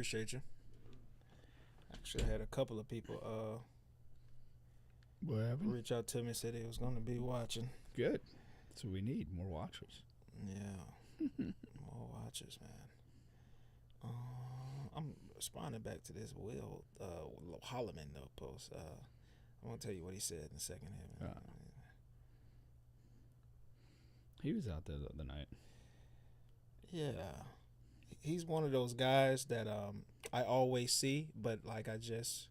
Appreciate you. Actually, I had a couple of people What happened? reach out to me and said they was going to be watching. Good. That's what we need. More watchers. Yeah. More watchers, man. I'm responding back to this Will Holloman though post. I won't tell you what he said in a second here. He was out there the other night. Yeah, he's one of those guys that I always see, but like I just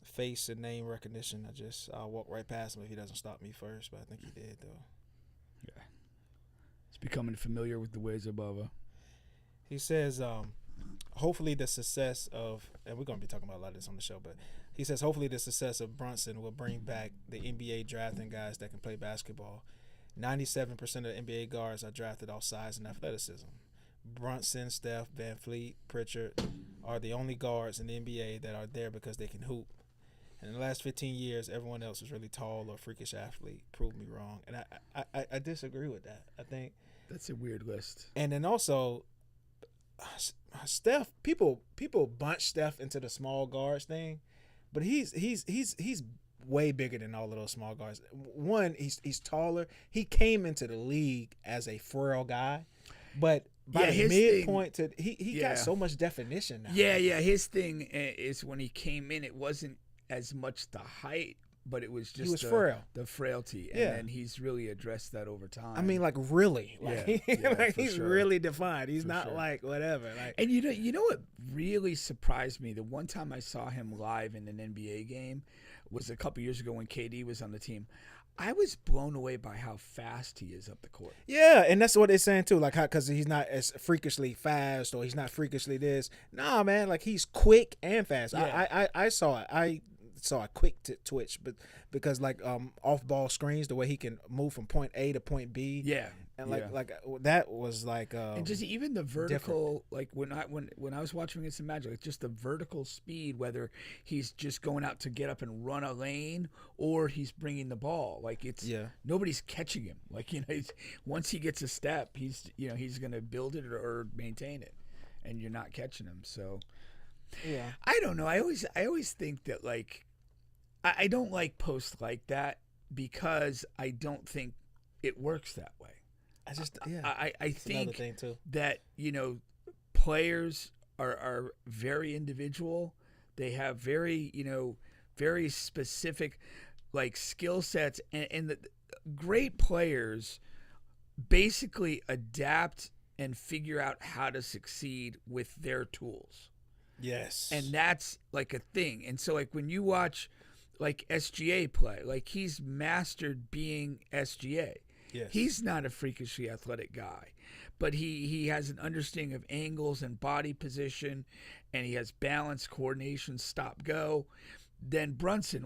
face and name recognition. I'll walk right past him if he doesn't stop me first. But I think he did though. Yeah, he's becoming familiar with the ways of Bubba. He says, hopefully the success of, and we're going to be talking about a lot of this on the show, but he says hopefully the success of Brunson will bring back the NBA drafting guys that can play basketball. 97% of the NBA guards are drafted off size and athleticism. Brunson, Steph, Van Fleet, Pritchard are the only guards in the NBA that are there because they can hoop. And in the last 15 years, everyone else is really tall or freakish athlete. Prove me wrong. And I disagree with that. I think that's a weird list. And then also, Steph, people bunch Steph into the small guards thing, but he's way bigger than all of those small guards. One, he's taller. He came into the league as a frail guy, but by the midpoint to he got so much definition now. Yeah. His thing is when he came in, it wasn't as much the height, but it was just frail. The frailty, and then he's really addressed that over time. I mean, like really, like, like he's sure. really defined. He's not sure. like whatever. Like, and you know what really surprised me? The one time I saw him live in an NBA game was a couple years ago when KD was on the team. I was blown away by how fast he is up the court. Yeah, and that's what they're saying too. Like, because he's not as freakishly fast or he's not freakishly this. Nah, man, like he's quick and fast. Yeah. I saw it. I saw a quick twitch, but because like off ball screens, the way he can move from point A to point B. Yeah. And like that was like and just even the vertical different. when I was watching against the Magic, like just the vertical speed, whether he's just going out to get up and run a lane or he's bringing the ball, like nobody's catching him. Like once he gets a step, he's gonna build it or maintain it, and you're not catching him. So I don't know. I always think that like I don't like posts like that because I don't think it works that way. I think that players are very individual. They have very very specific like skill sets, and the great players basically adapt and figure out how to succeed with their tools. Yes, and that's like a thing. And so like when you watch like SGA play, like he's mastered being SGA. Yes. He's not a freakishly athletic guy, but he has an understanding of angles and body position, and he has balance, coordination, stop, go. Then Brunson,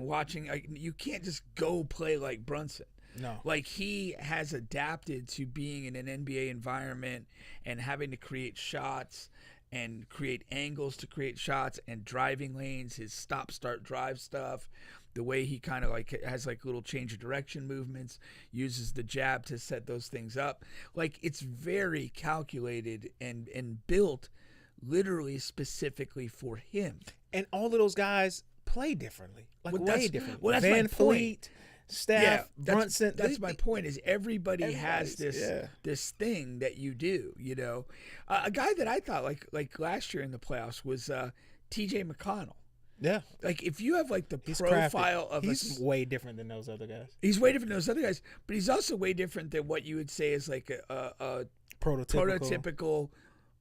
you can't just go play like Brunson. No. Like he has adapted to being in an NBA environment and having to create shots and create angles to create shots and driving lanes, his stop, start, drive stuff. The way he kind of like has like little change of direction movements, uses the jab to set those things up. Like it's very calculated and built literally specifically for him. And all of those guys play differently, like way different. Well, that's Van my Fleet, point. Steph, Brunson. That's my point. Is everybody has this thing that you do. A guy that I thought like last year in the playoffs was T.J. McConnell. Yeah, like if you have like the he's profile crafted. of he's way different than those other guys. He's way different than those other guys, but he's also way different than what you would say is like a prototypical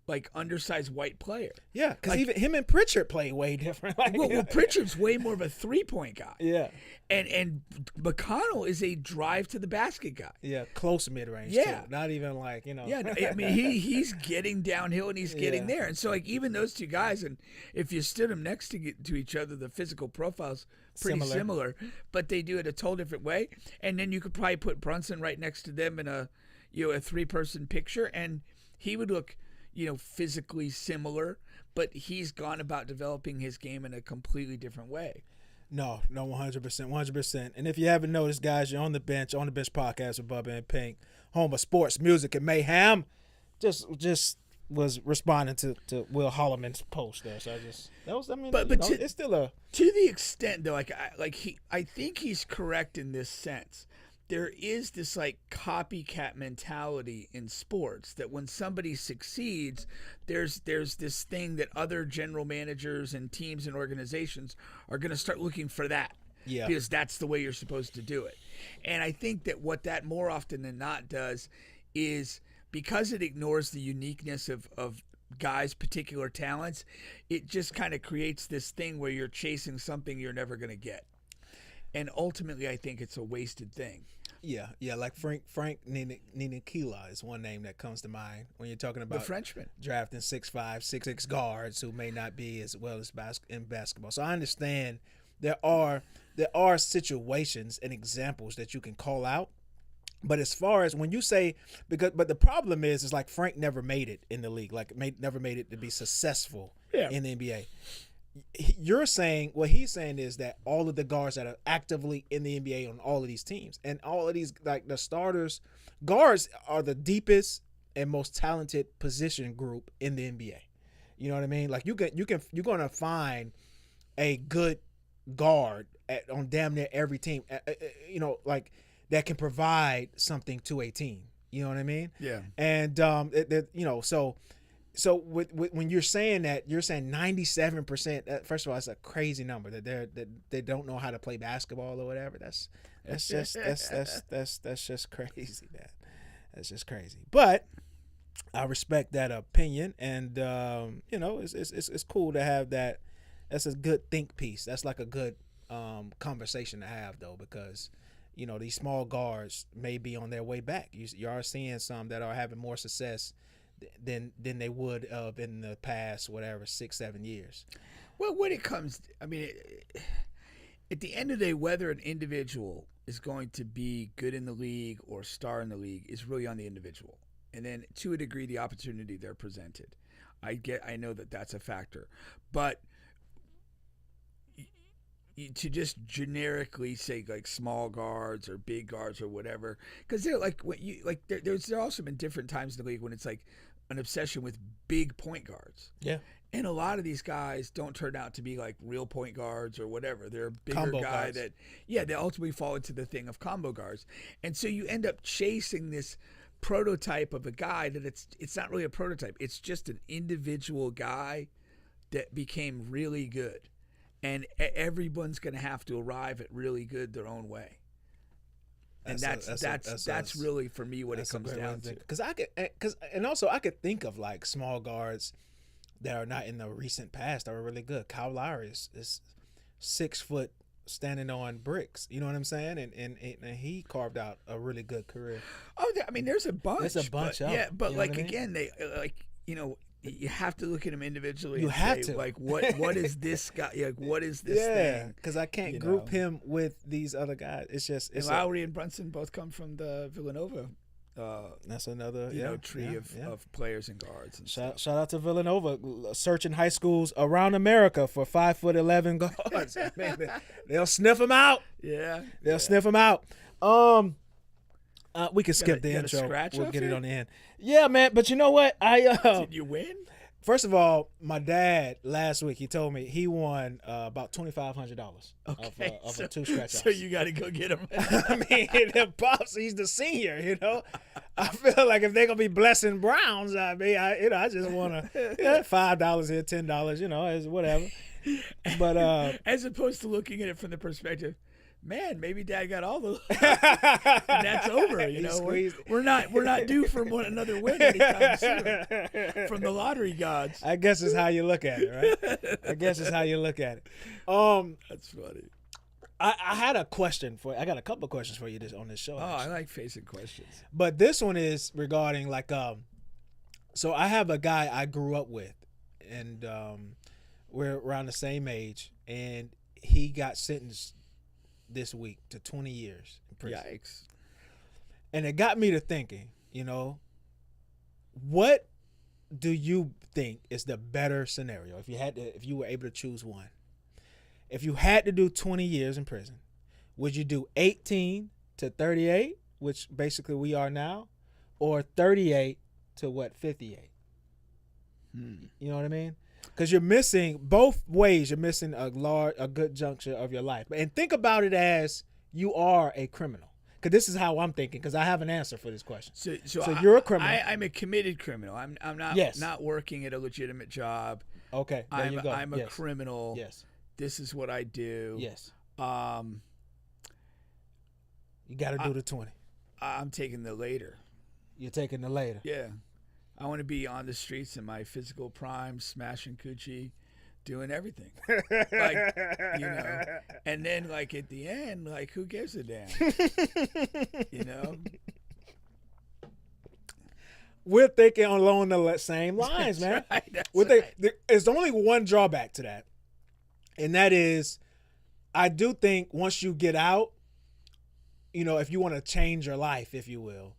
like undersized white player. Yeah, because even him and Pritchard play way different. Like, well, Pritchard's way more of a 3-point guy. Yeah, and McConnell is a drive to the basket guy. Yeah, close mid range. Yeah, too. Not even like Yeah, I mean he's getting downhill and he's getting there, and so like even those two guys, and if you stood them next to each other, the physical profiles pretty similar, but they do it a total different way. And then you could probably put Brunson right next to them in a 3-person picture, and he would look physically similar, but he's gone about developing his game in a completely different way. No, 100%. And if you haven't noticed, guys, you're on the bench podcast with Bubba and Pink, home of sports, music, and mayhem. Just was responding to Will Holloman's post there. So it's still a to the extent though, I think he's correct in this sense. There is this like copycat mentality in sports that when somebody succeeds, there's this thing that other general managers and teams and organizations are going to start looking for that. Yeah. Because that's the way you're supposed to do it. And I think that what that more often than not does is, because it ignores the uniqueness of guys' particular talents, it just kind of creates this thing where you're chasing something you're never going to get. And ultimately, I think it's a wasted thing. Yeah, like Frank Ntilikina is one name that comes to mind when you're talking about the Frenchman drafting 6'5", 6'6" guards who may not be as well as in basketball. So I understand there are situations and examples that you can call out, but as far as when you say but the problem is like Frank never made it in the league, never made it to be successful in the NBA. You're saying what he's saying is that all of the guards that are actively in the NBA on all of these teams and all of these, like the starters, guards are the deepest and most talented position group in the NBA. You know what I mean? Like you're gonna find a good guard on damn near every team. Like that can provide something to a team. You know what I mean? Yeah. And So when you're saying that, you're saying 97%. First of all, that's a crazy number that they don't know how to play basketball or whatever. That's just crazy, man. That's just crazy. But I respect that opinion, and it's cool to have that. That's a good think piece. That's like a good conversation to have though, because these small guards may be on their way back. You are seeing some that are having more success than they would have in the past, 6-7 years. Well, when it comes, at the end of the day, whether an individual is going to be good in the league or star in the league is really on the individual. And then to a degree, the opportunity they're presented. I know that that's a factor, but to just generically say like small guards or big guards or whatever, because they're like there's also been different times in the league when it's like an obsession with big point guards. Yeah. And a lot of these guys don't turn out to be like real point guards or whatever. They're a bigger combo guy guards. they ultimately fall into the thing of combo guards. And so you end up chasing this prototype of a guy that it's not really a prototype. It's just an individual guy that became really good. And everyone's going to have to arrive at really good their own way. And that's really for me what it comes down to. Because I could think of like small guards that are not in the recent past that are really good. Kyle Lowry is 6 foot standing on bricks. You know what I'm saying? And he carved out a really good career. Oh, there's a bunch. There's a bunch of them. Yeah, but you know like what I mean? again, they you have to look at him individually. You and have say, to. like what is this guy? Like what is this thing? Yeah, because I can't group him with these other guys. It's Lowry and Brunson both come from the Villanova. That's another tree of players and guards. And shout out to Villanova, searching high schools around America for 5'11" guards. Man, they'll sniff them out. Yeah, they'll sniff them out. We can skip the intro. We'll get it on the end. Yeah, man. But you know what? Did you win? First of all, my dad last week he told me he won about $2,500 of a 2 scratch. So you got to go get him. I mean, the pops, he's the senior. I feel like if they're gonna be blessing Browns, I just want to $5 here, $10, as whatever. But as opposed to looking at it from the perspective, man, maybe Dad got all the and that's over. We're not due for another win anytime soon from the lottery gods. I guess it's how you look at it, right? I guess it's how you look at it. That's funny. I had a question for you. I got a couple of questions for you on this show. Oh, I like facing questions. But this one is regarding so I have a guy I grew up with, and we're around the same age, and he got sentenced this week to 20 years in prison. Yikes. And it got me to thinking, what do you think is the better scenario if you were able to choose one? If you had to do 20 years in prison, would you do 18 to 38, which basically we are now, or 38 to 58? You know what I mean? Because you're missing both ways. You're missing a good juncture of your life. And think about it as you are a criminal. Because this is how I'm thinking. Because I have an answer for this question. So you're a criminal. I'm a committed criminal. I'm not not working at a legitimate job. Okay, there you go. I'm a criminal. Yes. This is what I do. Yes. You got to do the 20. I'm taking the later. You're taking the later. Yeah. I want to be on the streets in my physical prime, smashing coochie, doing everything. Like, you know. And then, like, at the end, like, who gives a damn? You know? We're thinking along the same lines, man. There's only one drawback to that. And that is, I do think once you get out, you know, if you want to change your life, if you will,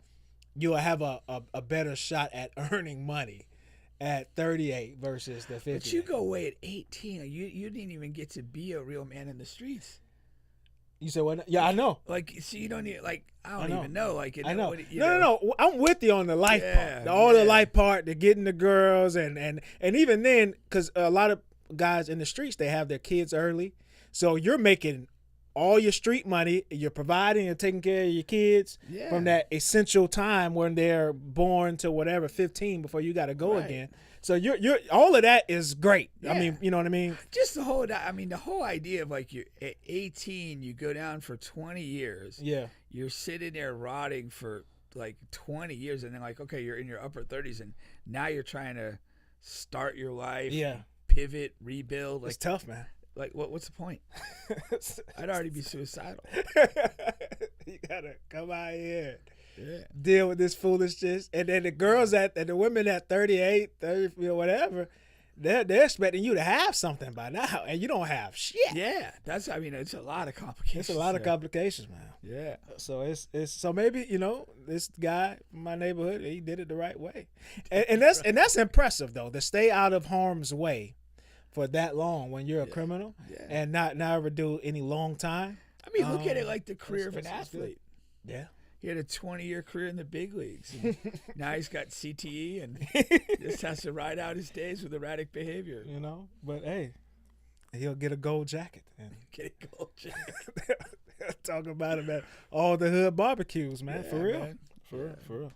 you'll have a better shot at earning money at 38 versus the 50. But you go away at 18. You didn't even get to be a real man in the streets. You said what? Yeah, I know. Like, so you don't need, like, I don't even know. Like, I know. No. I'm with you on the life part. The life part, the getting the girls, and even then, because a lot of guys in the streets, they have their kids early. So you're making all your street money, you're providing and taking care of your kids from that essential time when they're born to whatever 15 before you got to go again. So you're all of that is great. I mean, you know what I mean? Just the whole idea of like you at 18, you go down for 20 years. Yeah. You're sitting there rotting for like 20 years, and then like, okay, you're in your upper 30s, and now you're trying to start your life. Yeah. Pivot, rebuild. Like, it's tough, man. Like, what's the point? I'd already be suicidal. You gotta come out here, deal with this foolishness, and then the girls and the women at 38, 30, whatever, they're expecting you to have something by now, and you don't have shit. Yeah, it's a lot of complications. It's a lot of complications, man. Yeah. So it's so maybe, you know, this guy in my neighborhood, he did it the right way, and that's impressive though, to stay out of harm's way for that long when you're a criminal and not ever do any long time. I mean, look at it like the career of an athlete. Yeah. He had a 20-year career in the big leagues. And now he's got CTE and just has to ride out his days with erratic behavior. You know, but hey, he'll get a gold jacket. And get a gold jacket. Talk about him at all the hood barbecues, man. For real. Man. For real.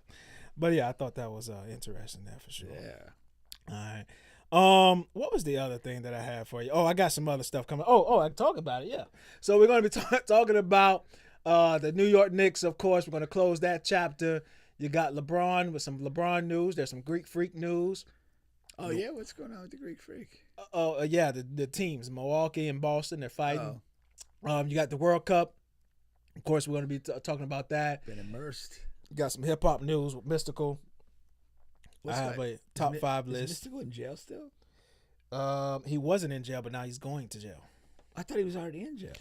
But yeah, I thought that was interesting there for sure. Yeah. All right. What was the other thing that I had for you? Oh, I got some other stuff coming. Oh, I can talk about it. Yeah. So we're going to be talking about the New York Knicks. Of course, we're going to close that chapter. You got LeBron with some LeBron news. There's some Greek Freak news. Oh yeah, what's going on with the Greek Freak? Yeah, the teams, Milwaukee and Boston, they're fighting. You got the World Cup. Of course, we're going to be talking about that. Been immersed. You got some hip hop news with Mystikal. I have a top 5 list. Is Mystikal in jail still? He wasn't in jail, but now he's going to jail. I thought he was already in jail.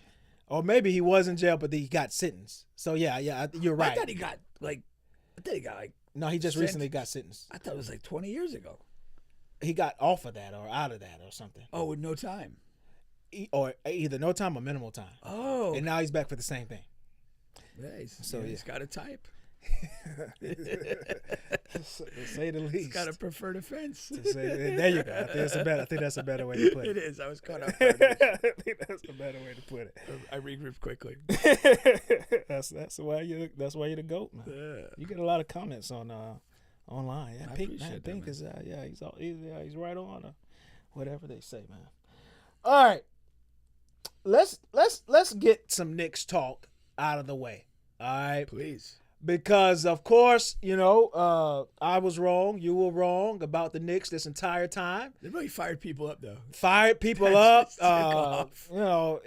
Or maybe he was in jail, but he got sentenced. So yeah, you're right. I thought he got like. No, he just recently got sentenced. I thought it was like 20 years ago. He got off of that or out of that or something. Oh, with no time. Or either no time or minimal time. Oh. And now he's back for the same thing. Yeah, he's got a type. To say the least. He's got a preferred offense. There you go. I think that's a better way to put it. It is. I was caught up. I think that's a better way to put it. I regrouped quickly. That's why you're the GOAT, man. Yeah. You get a lot of comments on online. Yeah, Pink is he's right on whatever they say, man. All right. Let's get some Knicks talk out of the way. All right. Please. Because, of course, you know, I was wrong. You were wrong about the Knicks this entire time. They really fired people up, though. Fired people up. You know,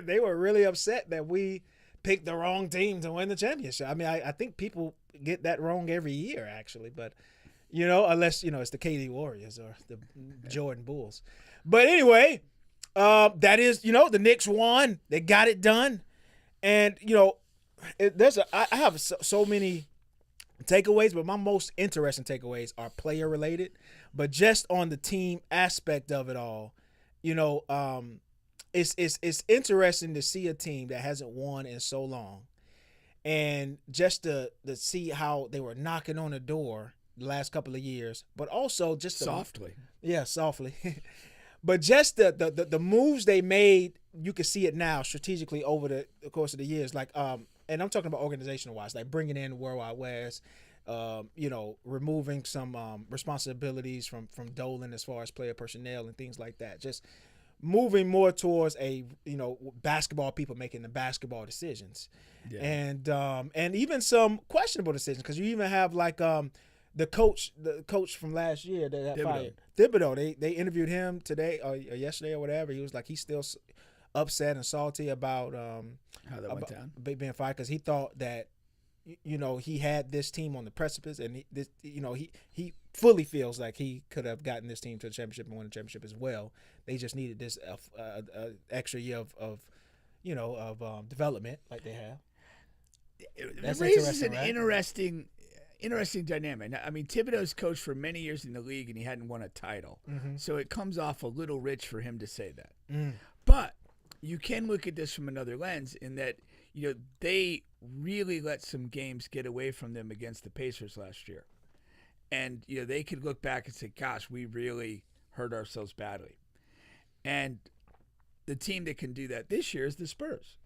they were really upset that we picked the wrong team to win the championship. I mean, I think people get that wrong every year, actually. But, you know, unless, you know, it's the KD Warriors or the Jordan Bulls. But anyway, that is, you know, the Knicks won. They got it done. And, you know, I have so many takeaways, but my most interesting takeaways are player related. But just on the team aspect of it all, you know, it's interesting to see a team that hasn't won in so long, and just to see how they were knocking on the door the last couple of years, but also just softly. Softly. But just the moves they made, you can see it now strategically over the course of the years. Like, and I'm talking about organizational wise, like bringing in World Wide West, removing some responsibilities from Dolan as far as player personnel and things like that. Just moving more towards basketball people making the basketball decisions, and even some questionable decisions, because you even have like the coach from last year that got fired, Thibodeau. They interviewed him today or yesterday or whatever. He was like he's still upset and salty about how that went down, being fired, because he thought that he had this team on the precipice, and he fully feels like he could have gotten this team to the championship and won the championship as well. They just needed this extra year of development like they have. It raises an interesting dynamic. I mean, Thibodeau's coached for many years in the league, and he hadn't won a title. Mm-hmm. So it comes off a little rich for him to say that. Mm. But you can look at this from another lens in that, they really let some games get away from them against the Pacers last year. And, they could look back and say, gosh, we really hurt ourselves badly. And the team that can do that this year is the Spurs.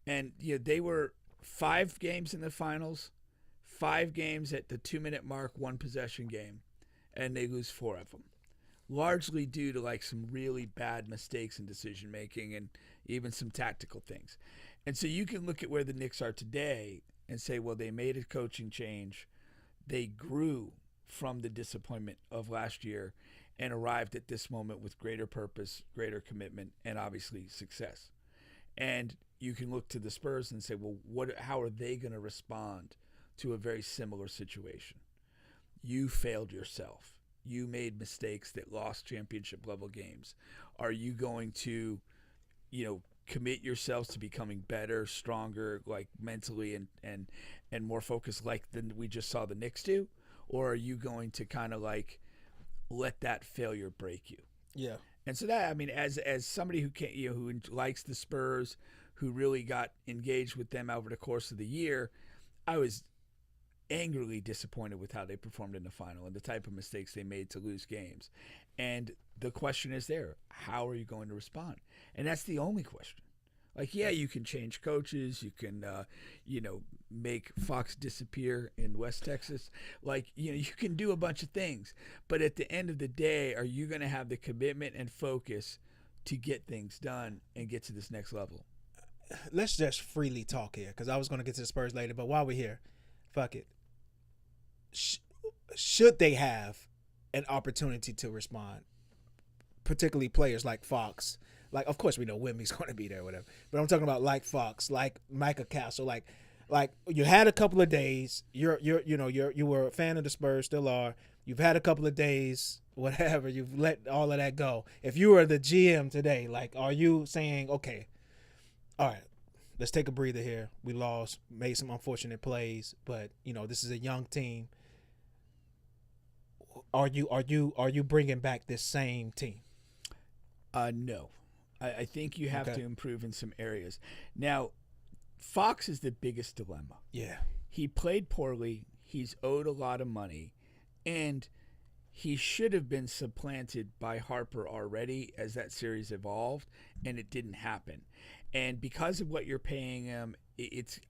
And, they were 5 games in the finals, 5 games at the 2-minute mark, 1 possession game, and they lose 4 of them, largely due to like some really bad mistakes in decision making and even some tactical things. And so you can look at where the Knicks are today and say, well, they made a coaching change, they grew from the disappointment of last year and arrived at this moment with greater purpose, greater commitment, and obviously success. And you can look to the Spurs and say, well, how are they going to respond to a very similar situation? You failed yourself. You made mistakes that lost championship level games. Are you going to, commit yourselves to becoming better, stronger, like mentally and more focused, like than we just saw the Knicks do? Or are you going to kind of like let that failure break you? Yeah. And so that, I mean, as somebody who can, who likes the Spurs, who really got engaged with them over the course of the year, I was angrily disappointed with how they performed in the final and the type of mistakes they made to lose games. And the question is there, how are you going to respond? And that's the only question. Like, yeah, you can change coaches. You can, make Fox disappear in West Texas. Like, you can do a bunch of things. But at the end of the day, are you going to have the commitment and focus to get things done and get to this next level? Let's just freely talk here, because I was going to get to the Spurs later. But while we're here, fuck it. Should they have an opportunity to respond, particularly players like Fox? Like, of course, we know Wemby's going to be there, or whatever. But I'm talking about like Fox, like Micah Castle, like you had a couple of days. You were a fan of the Spurs, still are. You've had a couple of days, whatever. You've let all of that go. If you were the GM today, like, are you saying, okay, all right, let's take a breather here. We lost, made some unfortunate plays, but this is a young team. Are you bringing back this same team? No. I think you have to improve in some areas. Now, Fox is the biggest dilemma. Yeah. He played poorly. He's owed a lot of money. And he should have been supplanted by Harper already as that series evolved, and it didn't happen. And because of what you're paying him,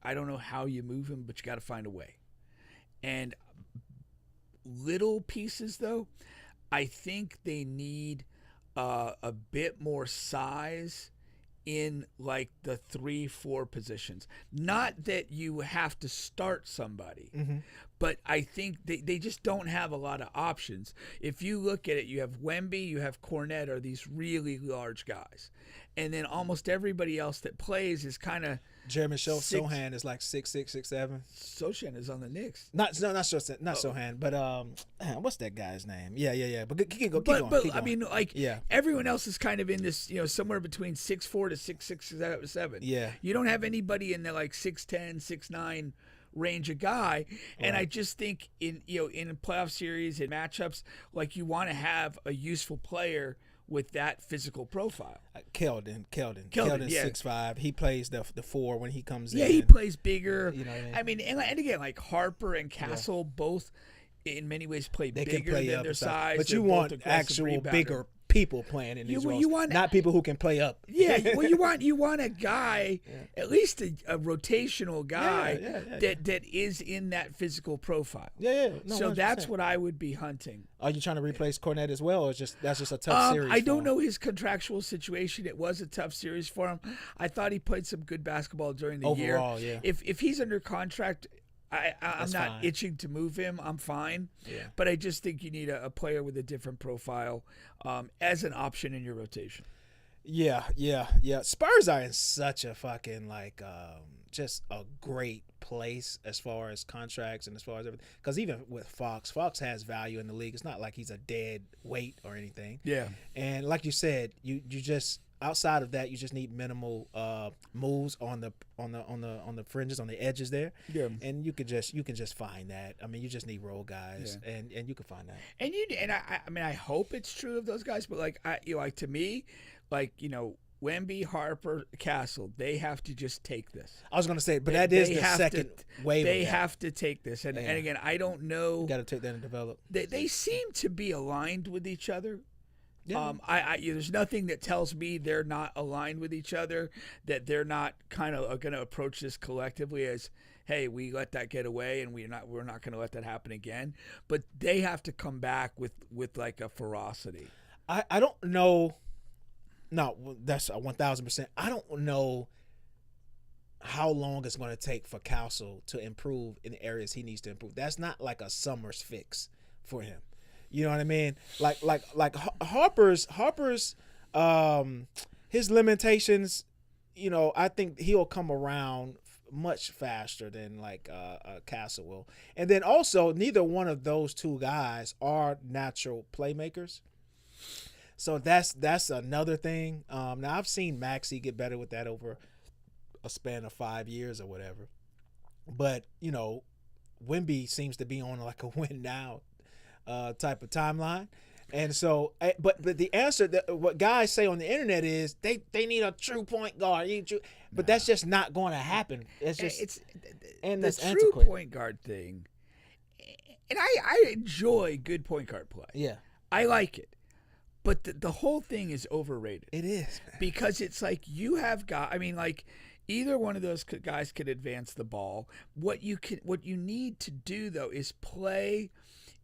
I don't know how you move him, but you got to find a way. And little pieces, though, I think they need a bit more size in like the 3-4 positions. Not that you have to start somebody, but I think they just don't have a lot of options. If you look at it, you have Wemby, you have Cornette, are these really large guys. And then almost everybody else that plays is kind of Jeremy Sohan is like 6'6", 6'7". Sochan is on the Knicks. Not Sohan, but what's that guy's name? Yeah. But keep going. But I mean, like, everyone else is kind of in this, somewhere between 6'4" to 6'6", 7. Yeah. You don't have anybody in the like 6'10", 6'9" range of guy, and I just think in a playoff series and matchups, like, you want to have a useful player with that physical profile. Keldon's 6'5". He plays the 4 when he comes in. Yeah, he plays bigger. You know what I mean, and again, like Harper and Castle both, in many ways play they bigger can play than up their size. But you want actual bigger people playing in these roles, not people who can play up. Yeah, well, you want a guy, at least a rotational guy that is in that physical profile. Yeah. No, so 100%. That's what I would be hunting. Are you trying to replace Cornette as well, or that's just a tough series? I don't know his contractual situation. It was a tough series for him. I thought he played some good basketball during the year. Overall, yeah. If he's under contract, I'm not fine. Itching to move him. I'm fine. Yeah. But I just think you need a player with a different profile as an option in your rotation. Yeah. Spurs are in such a fucking just a great place as far as contracts and as far as everything. Because even with Fox has value in the league. It's not like he's a dead weight or anything. Yeah. And like you said, you just outside of that, you just need minimal moves on the fringes, on the edges there. Yeah. And you can just find that. I mean, you just need role guys, and you can find that. And I mean, I hope it's true of those guys, but to me, Wemby, Harper, Castle, they have to just take this. I was going to say, but that is the second wave. They have to take this, and again, I don't know. You got to take that and develop. They seem to be aligned with each other. Yeah. There's nothing that tells me they're not aligned with each other, that they're not kind of going to approach this collectively as, hey, we let that get away and we're not going to let that happen again. But they have to come back with like a ferocity. I don't know. No, that's 1,000%. I don't know how long it's going to take for Castle to improve in the areas he needs to improve. That's not like a summer's fix for him. You know what I mean? Like Harper's his limitations, I think he'll come around much faster than Castle will. And then also, neither one of those two guys are natural playmakers. So that's another thing. Now I've seen Maxey get better with that over a span of 5 years or whatever. But, Wemby seems to be on like a win now type of timeline. And so, but the answer that what guys say on the internet is they need a true point guard. But that's just not going to happen. It's just the true point guard thing. And I enjoy good point guard play. Yeah, I like it. But the whole thing is overrated. It is, man. Because it's like you have got. I mean, like either one of those guys could advance the ball. What you need to do though is play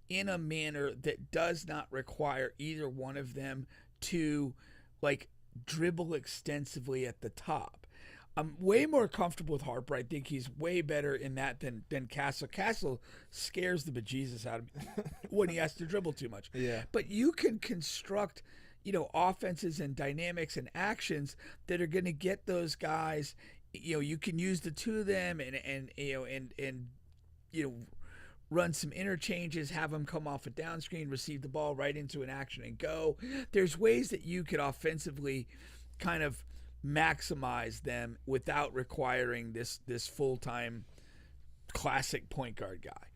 in a manner that does not require either one of them to dribble extensively at the top. I'm way more comfortable with Harper. I think he's way better in that than Castle. Castle scares the bejesus out of me when he has to dribble too much. Yeah. But you can construct, offenses and dynamics and actions that are going to get those guys. You can use the two of them and run some interchanges, have them come off a down screen, receive the ball right into an action and go. There's ways that you could offensively kind of maximize them without requiring this full-time classic point guard guy.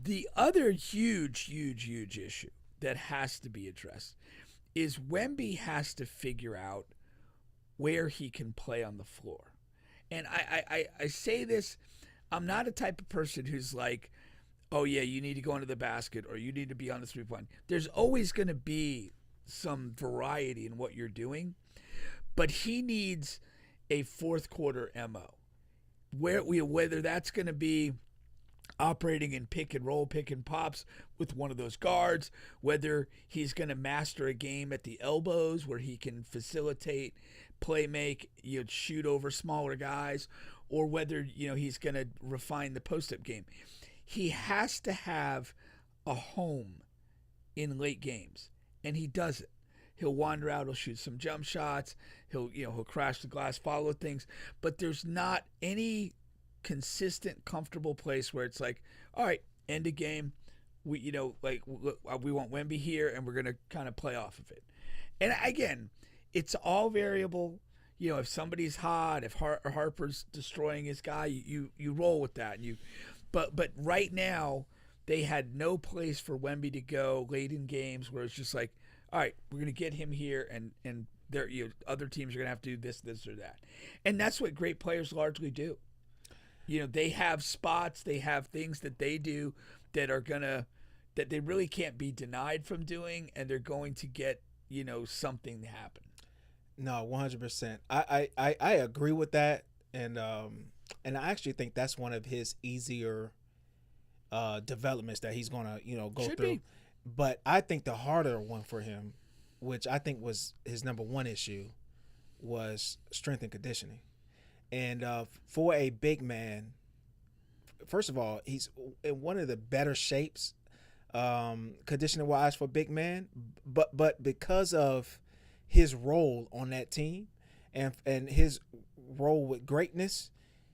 The other huge issue that has to be addressed is Wemby has to figure out where he can play on the floor. And I say this, I'm not a type of person who's like, oh yeah, you need to go into the basket or you need to be on the three-point. There's always going to be some variety in what you're doing. But he needs a fourth quarter MO, whether that's going to be operating in pick and roll, pick and pops with one of those guards, whether he's going to master a game at the elbows where he can facilitate, play make, shoot over smaller guys, or whether he's going to refine the post-up game. He has to have a home in late games, and he doesn't. He'll wander out. He'll shoot some jump shots. He'll crash the glass, follow things. But there's not any consistent, comfortable place where it's like, all right, end of game. We want Wemby here, and we're gonna kind of play off of it. And again, it's all variable. If somebody's hot, if Harper's destroying his guy, you roll with that. But right now, they had no place for Wemby to go late in games where it's just like, all right, we're going to get him here, and there, other teams are going to have to do this, or that. And that's what great players largely do. They have spots, they have things that they do that are going to that they really can't be denied from doing, and they're going to get, something to happen. No, 100%. I agree with that, and I actually think that's one of his easier developments that he's gonna go Should through. be. But I think the harder one for him, which I think was his number one issue, was strength and conditioning. And for a big man, first of all, he's in one of the better shapes, conditioning wise for big man. But because of his role on that team and his role with greatness,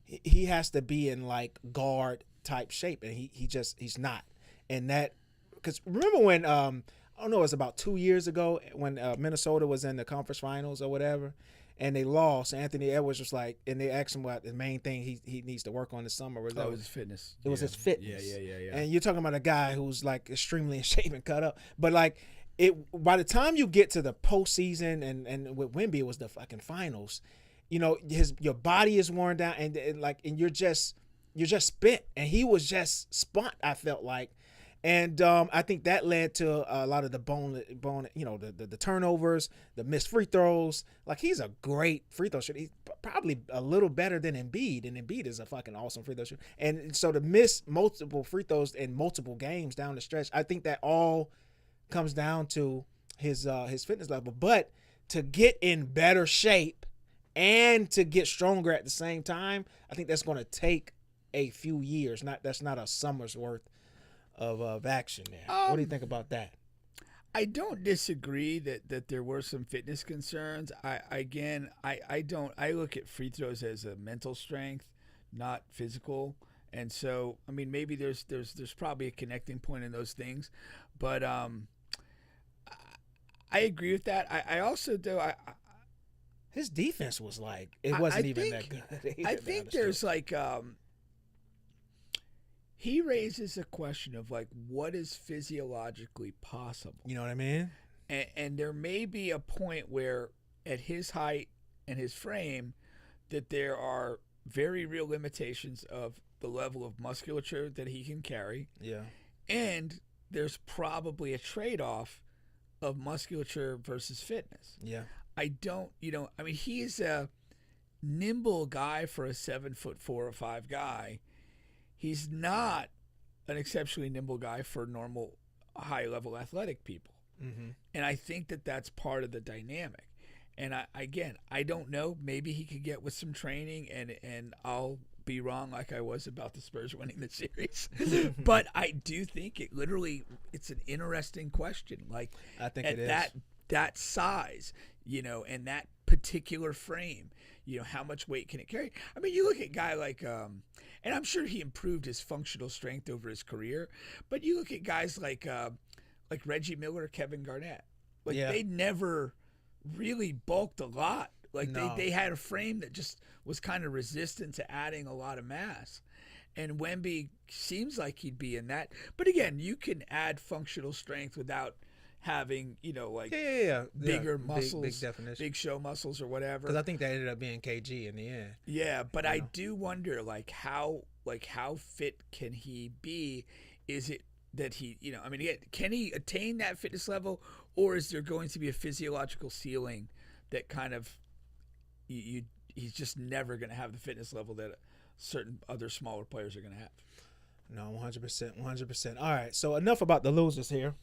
he has to be in like guard type shape, and he's not. And that, because remember when I don't know, it was about 2 years ago when Minnesota was in the conference finals or whatever, and they lost. Anthony Edwards was like, and they asked him what the main thing he needs to work on this summer was. It was his fitness. It was his fitness. Yeah. And you're talking about a guy who's like extremely in shape and cut up, but like by the time you get to the postseason and with Wemby, it was the fucking finals. Your body is worn down and you're just spent, and he was just spent. I felt like. And I think that led to a lot of the the turnovers, the missed free throws. Like, he's a great free throw shooter. He's probably a little better than Embiid, and Embiid is a fucking awesome free throw shooter. And so to miss multiple free throws in multiple games down the stretch, I think that all comes down to his fitness level. But to get in better shape and to get stronger at the same time, I think that's going to take a few years. That's not a summer's worth of action there. What do you think about that? I don't disagree that there were some fitness concerns. I look at free throws as a mental strength, not physical. And so, I mean, maybe there's probably a connecting point in those things, but I agree with that. I also do. His defense was like, it wasn't even that good. I think there's like he raises a question of like, what is physiologically possible? You know what I mean? And there may be a point where at his height and his frame that there are very real limitations of the level of musculature that he can carry. Yeah. And there's probably a trade-off of musculature versus fitness. Yeah. He's a nimble guy for a 7'4" or 5 guy. He's not an exceptionally nimble guy for normal high-level athletic people. Mm-hmm. And I think that that's part of the dynamic. And I don't know. Maybe he could get with some training, and I'll be wrong like I was about the Spurs winning the series. But I do think it's an interesting question. Like, I think at it is. that size, and that particular frame, how much weight can it carry? I mean, you look at a guy like, and I'm sure he improved his functional strength over his career, but you look at guys like Reggie Miller, Kevin Garnett. Like, they never really bulked a lot. Like, no. they had a frame that just was kind of resistant to adding a lot of mass. And Wemby seems like he'd be in that. But again, you can add functional strength without having, bigger muscles, big definition, big show muscles or whatever. Because I think that ended up being KG in the end. Yeah, but I do wonder, how fit can he be? Is it that he, can he attain that fitness level, or is there going to be a physiological ceiling that kind of he's just never going to have the fitness level that certain other smaller players are going to have? No, 100%. All right, so enough about the losers here.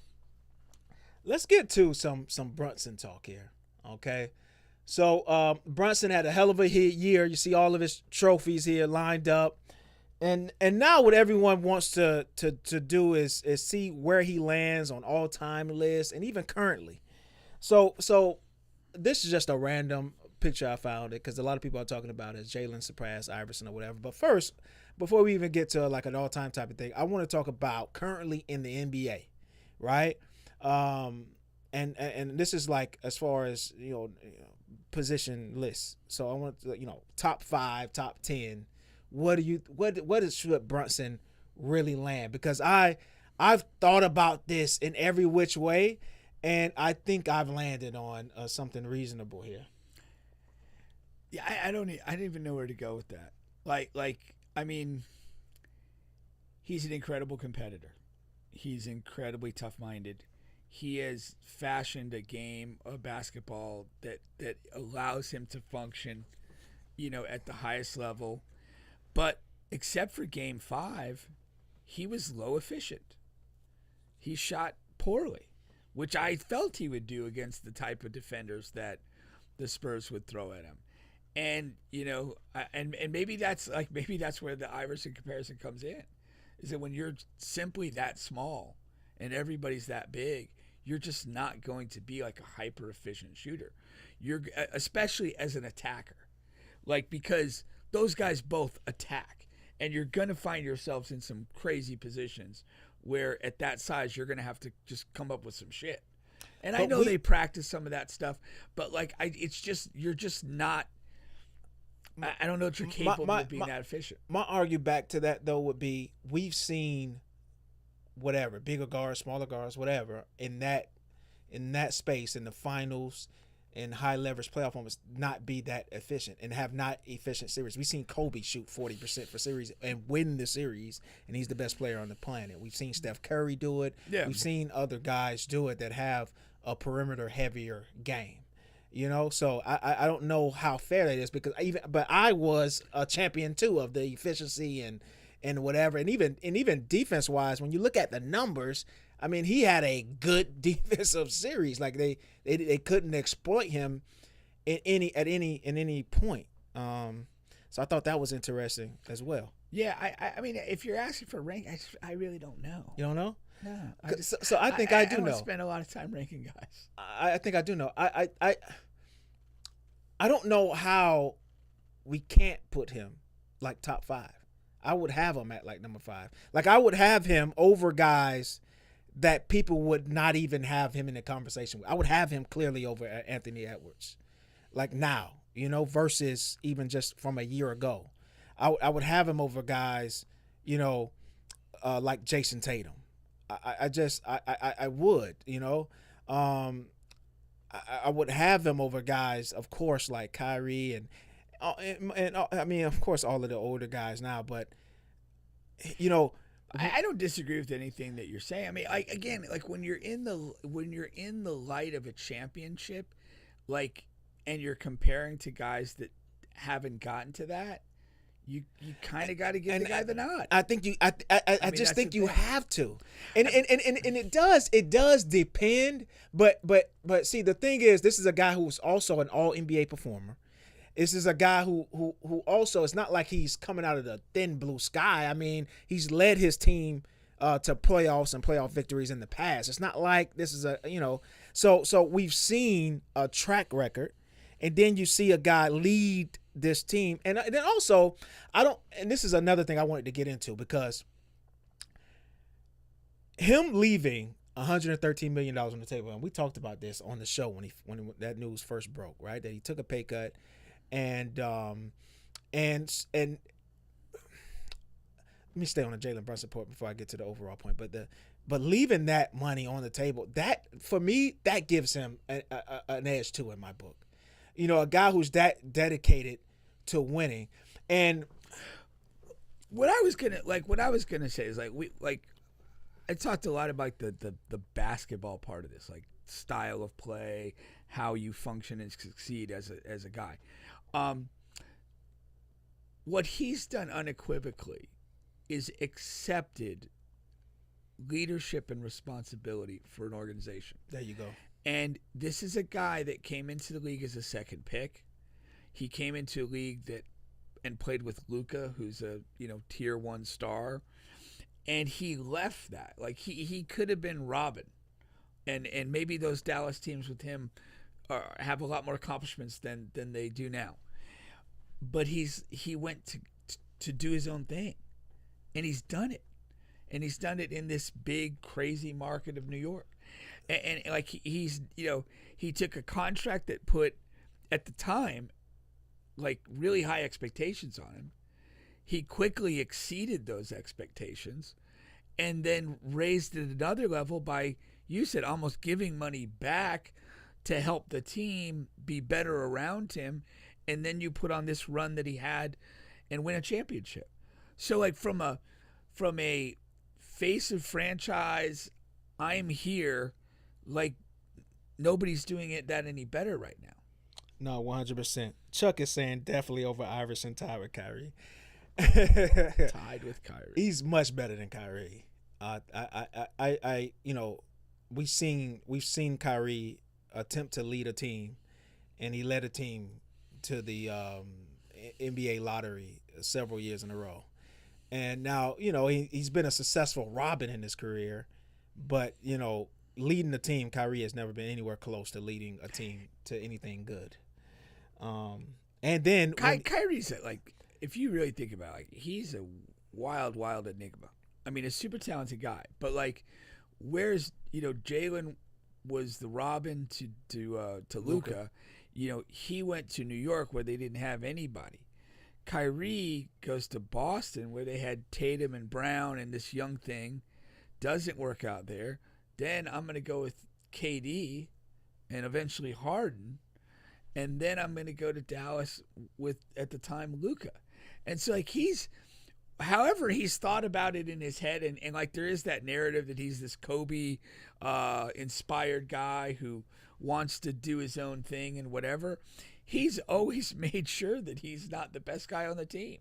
Let's get to some Brunson talk here, okay? So Brunson had a hell of a year. You see all of his trophies here lined up. And now what everyone wants to do is see where he lands on all-time lists and even currently. So this is just a random picture I found it because a lot of people are talking about it. Jalen surpassed Iverson or whatever. But first, before we even get to like an all-time type of thing, I want to talk about currently in the NBA, right? And this is like as far as position lists. So I want to, top 5, top 10. What should Brunson really land? Because I've thought about this in every which way, and I think I've landed on something reasonable here. Yeah, I don't even know where to go with that. I mean, he's an incredible competitor. He's incredibly tough-minded. He has fashioned a game of basketball that allows him to function, at the highest level. But except for Game 5, he was low efficient. He shot poorly, which I felt he would do against the type of defenders that the Spurs would throw at him. And and maybe that's where the Iverson comparison comes in, is that when you're simply that small and everybody's that big, you're just not going to be like a hyper efficient shooter. You're especially as an attacker, because those guys both attack, and you're gonna find yourselves in some crazy positions where at that size you're gonna have to just come up with some shit. And I know they practice some of that stuff, but you're just not. I don't know that you're capable of being that efficient. My argument back to that, though, would be we've seen whatever, bigger guards, smaller guards, whatever, in that space, in the finals, in high leverage playoff moments, not be that efficient and have not efficient series. We've seen Kobe shoot 40% for series and win the series, and he's the best player on the planet. We've seen Steph Curry do it. Yeah. We've seen other guys do it that have a perimeter heavier game. So I don't know how fair that is, because but I was a champion too of the efficiency and whatever, and even defense wise, when you look at the numbers, I mean, he had a good defensive series. Like they couldn't exploit him at any point. So I thought that was interesting as well. Yeah, I mean, if you're asking for rank, I really don't know. You don't know? No. So I think I do know. I don't spend a lot of time ranking guys. I think I do know. I don't know how we can't put him like top 5. I would have him at like number 5. Like I would have him over guys that people would not even have him in the conversation with. I would have him clearly over Anthony Edwards. Like now, versus even just from a year ago. I would have him over guys, like Jason Tatum. I would, I would have him over guys, of course, like Kyrie and I mean, of course, all of the older guys now, but I don't disagree with anything that you're saying. I mean, again, when you're in the light of a championship, and you're comparing to guys that haven't gotten to that, you kind of got to give the guy the nod. I think you. I just think you have to, and it does depend. But see, the thing is, this is a guy who's also an All NBA performer. This is a guy who also, it's not like he's coming out of the thin blue sky. I mean, he's led his team to playoffs and playoff victories in the past. It's not like this is so we've seen a track record, and then you see a guy lead this team. And then also, and this is another thing I wanted to get into, because him leaving $113 million on the table, and we talked about this on the show when that news first broke, right? That he took a pay cut, and let me stay on the Jalen Brunson point before I get to the overall point. But leaving that money on the table, that for me, that gives him an edge too in my book. A guy who's that dedicated to winning. And what I was gonna say is I talked a lot about the basketball part of this, like style of play, how you function and succeed as a guy. What he's done unequivocally is accepted leadership and responsibility for an organization. There you go. And this is a guy that came into the league as a second pick. He came into a league and played with Luka, who's a tier 1 star, and he left that. Like he could have been Robin, and maybe those Dallas teams with him have a lot more accomplishments than they do now. But he went to do his own thing, and he's done it, and he's done it in this big crazy market of New York. And he's he took a contract that put at the time really high expectations on him. He quickly exceeded those expectations, and then raised it another level by, you said, almost giving money back to help the team be better around him. And then you put on this run that he had and win a championship. So from a face of franchise, I'm here, like nobody's doing it that any better right now. No, 100%. Chuck is saying definitely over Iverson, tied with Kyrie. Tied with Kyrie. He's much better than Kyrie. We've seen Kyrie attempt to lead a team, and he led a team to the NBA lottery several years in a row. And now, he's been a successful Robin in his career, but, leading the team, Kyrie has never been anywhere close to leading a team to anything good. And then Kyrie's like, if you really think about it, like, he's a wild enigma. I mean, a super talented guy, but like, where's Jalen was the Robin to Luka. He went to New York where they didn't have anybody. Kyrie goes to Boston where they had Tatum and Brown and this young thing. Doesn't work out there. Then I'm going to go with KD and eventually Harden. And then I'm going to go to Dallas with, at the time, Luka. And so, like, however he's thought about it in his head, and like there is that narrative that he's this Kobe inspired guy who wants to do his own thing and whatever. He's always made sure that he's not the best guy on the team.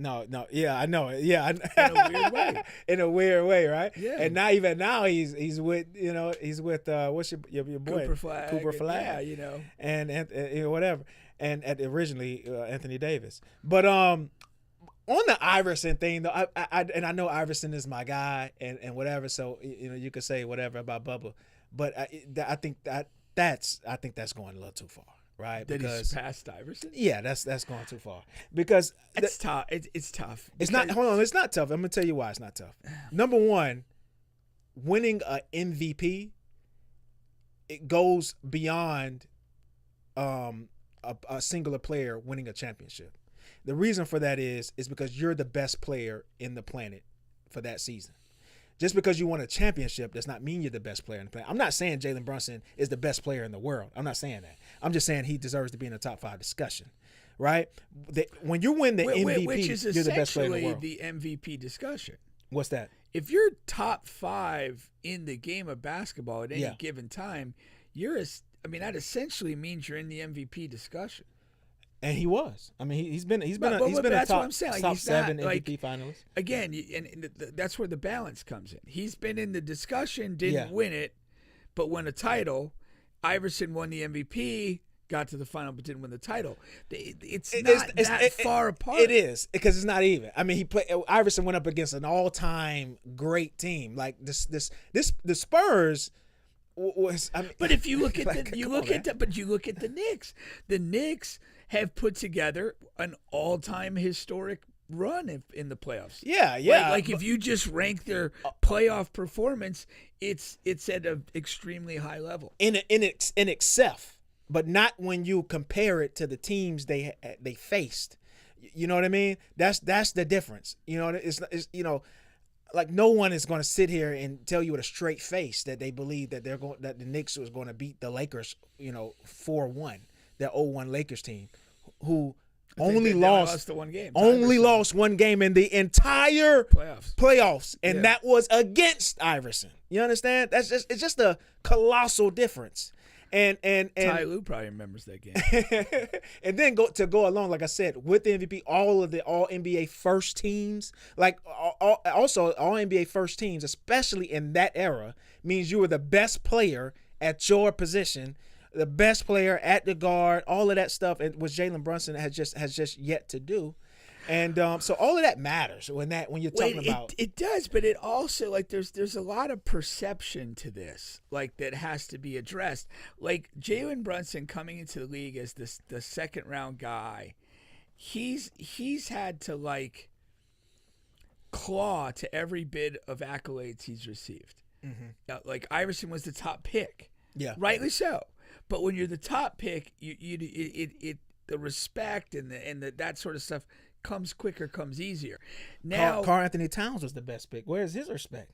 No, yeah, I know it. Yeah, in a weird way. In a weird way, right? Yeah. And now he's with what's your boy Cooper Flag. Yeah, and whatever, and originally Anthony Davis. But on the Iverson thing though, I know Iverson is my guy and whatever. So you could say whatever about Bubba, but I think that's going a little too far. Right, because he's past Iverson. Yeah, that's going too far because it's tough. It's tough. It's not. Hold on, it's not tough. I'm gonna tell you why it's not tough. Number one, winning a MVP, it goes beyond a singular player winning a championship. The reason for that is because you're the best player in the planet for that season. Just because you won a championship does not mean you're the best player in the planet. I'm not saying Jalen Brunson is the best player in the world. I'm not saying that. I'm just saying he deserves to be in the top 5 discussion, right? When you win the MVP, which is you're the best player in the world. The MVP discussion. What's that? If you're top 5 in the game of basketball at any given time, that essentially means you're in the MVP discussion. And he was. I mean, he's been a that's top, what I'm saying. Like, top 7 not, MVP finalist. Again, and that's where the balance comes in. He's been in the discussion, didn't win it, but won a title. Iverson won the MVP, got to the final, but didn't win the title. It's not far apart. It is, because it's not even. I mean, Iverson went up against an all-time great team. Like the Spurs was. I mean, but if you look at you look at the Knicks. The Knicks have put together an all-time historic run in the playoffs. Yeah. Like if you just rank their playoff performance, it's at an extremely high level. In itself, but not when you compare it to the teams they faced. You know what I mean? That's the difference. It's like no one is going to sit here and tell you with a straight face that they believe that that the Knicks was going to beat the Lakers, 4-1. That 0-1 Lakers team, who only lost one game. Lost one game in the entire playoffs, and that was against Iverson. You understand? It's just a colossal difference. And Ty Lue probably remembers that game. And then go along, like I said, with the MVP, all NBA first teams, like also all NBA first teams, especially in that era, means you were the best player at your position. The best player at the guard, all of that stuff, and what Jalen Brunson has just yet to do, and so all of that matters when you're talking about. It does, but it also there's a lot of perception to this, that has to be addressed. Like Jalen Brunson coming into the league as the second round guy, he's had to claw to every bit of accolades he's received. Mm-hmm. Iverson was the top pick, rightly so. But when you're the top pick, the respect and that sort of stuff comes quicker, comes easier. Now, karl-Anthony Towns was the best pick. Where is his respect?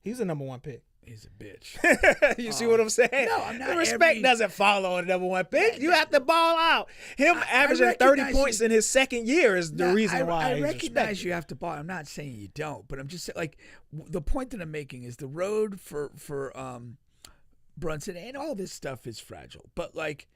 He's the number 1 pick. He's a bitch. You see what I'm saying? No, I'm not. The respect doesn't follow a number one pick. You have to ball out. Him averaging 30 points in his second year is the reason why. I recognize you have to ball. I'm not saying you don't, but I'm just saying, like, the point that I'm making is the road for Brunson and all this stuff is fragile. But like,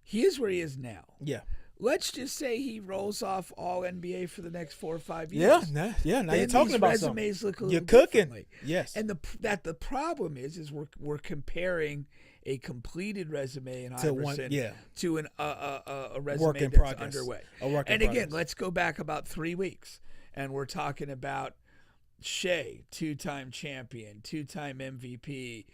he is where he is now. Yeah. Let's just say he rolls off all NBA for the next 4 or 5 years. Yeah. Now you're talking about resumes something. Look a little you're cooking. Differently. Yes. And the problem is we're comparing a completed resume in Iverson to a resume that's underway. And again, let's go back about 3 weeks, and we're talking about Shea, 2-time champion, 2-time MVP.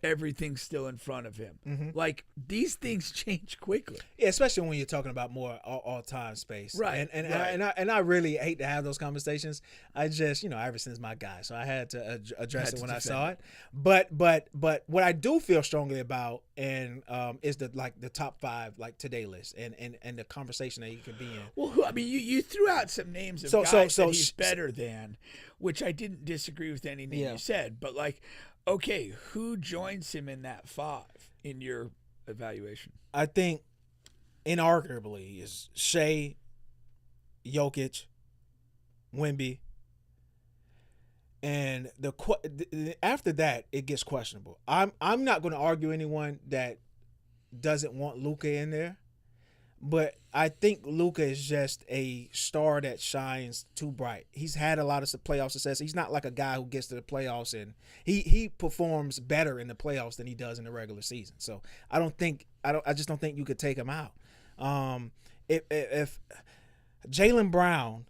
Everything's still in front of him. Mm-hmm. Like, these things change quickly. Yeah, especially when you're talking about more all-time space. Right. And I really hate to have those conversations. I just, Iverson's my guy, so I had to address it when I saw it. But what I do feel strongly about is the top 5 like today list and the conversation that you could be in. Well, I mean, you threw out some names of guys that he's better than, which I didn't disagree with anything you said, but like. Okay, who joins him in that 5 in your evaluation? I think, inarguably, is Shea, Jokic, Wemby, and after that it gets questionable. I'm not going to argue anyone that doesn't want Luka in there, but I think Luka is just a star that shines too bright. He's had a lot of playoff success. He's not like a guy who gets to the playoffs and he performs better in the playoffs than he does in the regular season. So I just don't think you could take him out. If Jalen Brown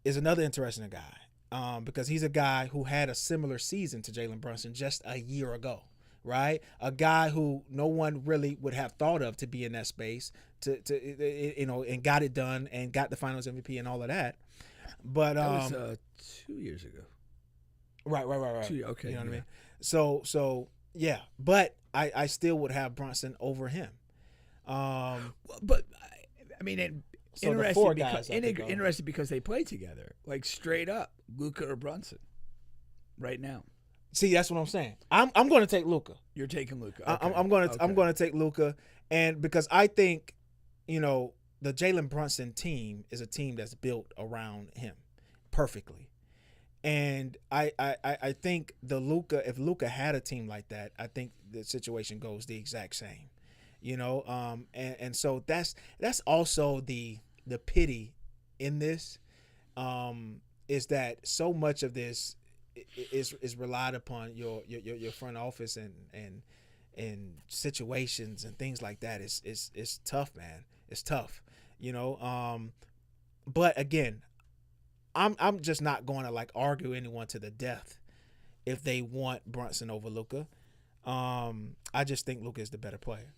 is another interesting guy, because he's a guy who had a similar season to Jalen Brunson just a year ago. Right, a guy who no one really would have thought of to be in that space, and got it done and got the Finals MVP and all of that. But that was 2 years ago. Right. 2 okay, you know what I mean. So yeah, but I still would have Brunson over him. But I mean, interesting because they play together, like straight up, Luka or Brunson, right now. See, that's what I'm saying. I'm going to take Luka. You're taking Luka. Okay. I'm going to take Luka, and because I think, the Jalen Brunson team is a team that's built around him perfectly, and I think if Luka had a team like that, I think the situation goes the exact same, and so that's also the pity in this, is that so much of this is relied upon your front office and situations and things like that. It's tough, man. It's tough, but again, I'm just not going to like argue anyone to the death if they want Brunson over Luka. I just think Luka is the better player.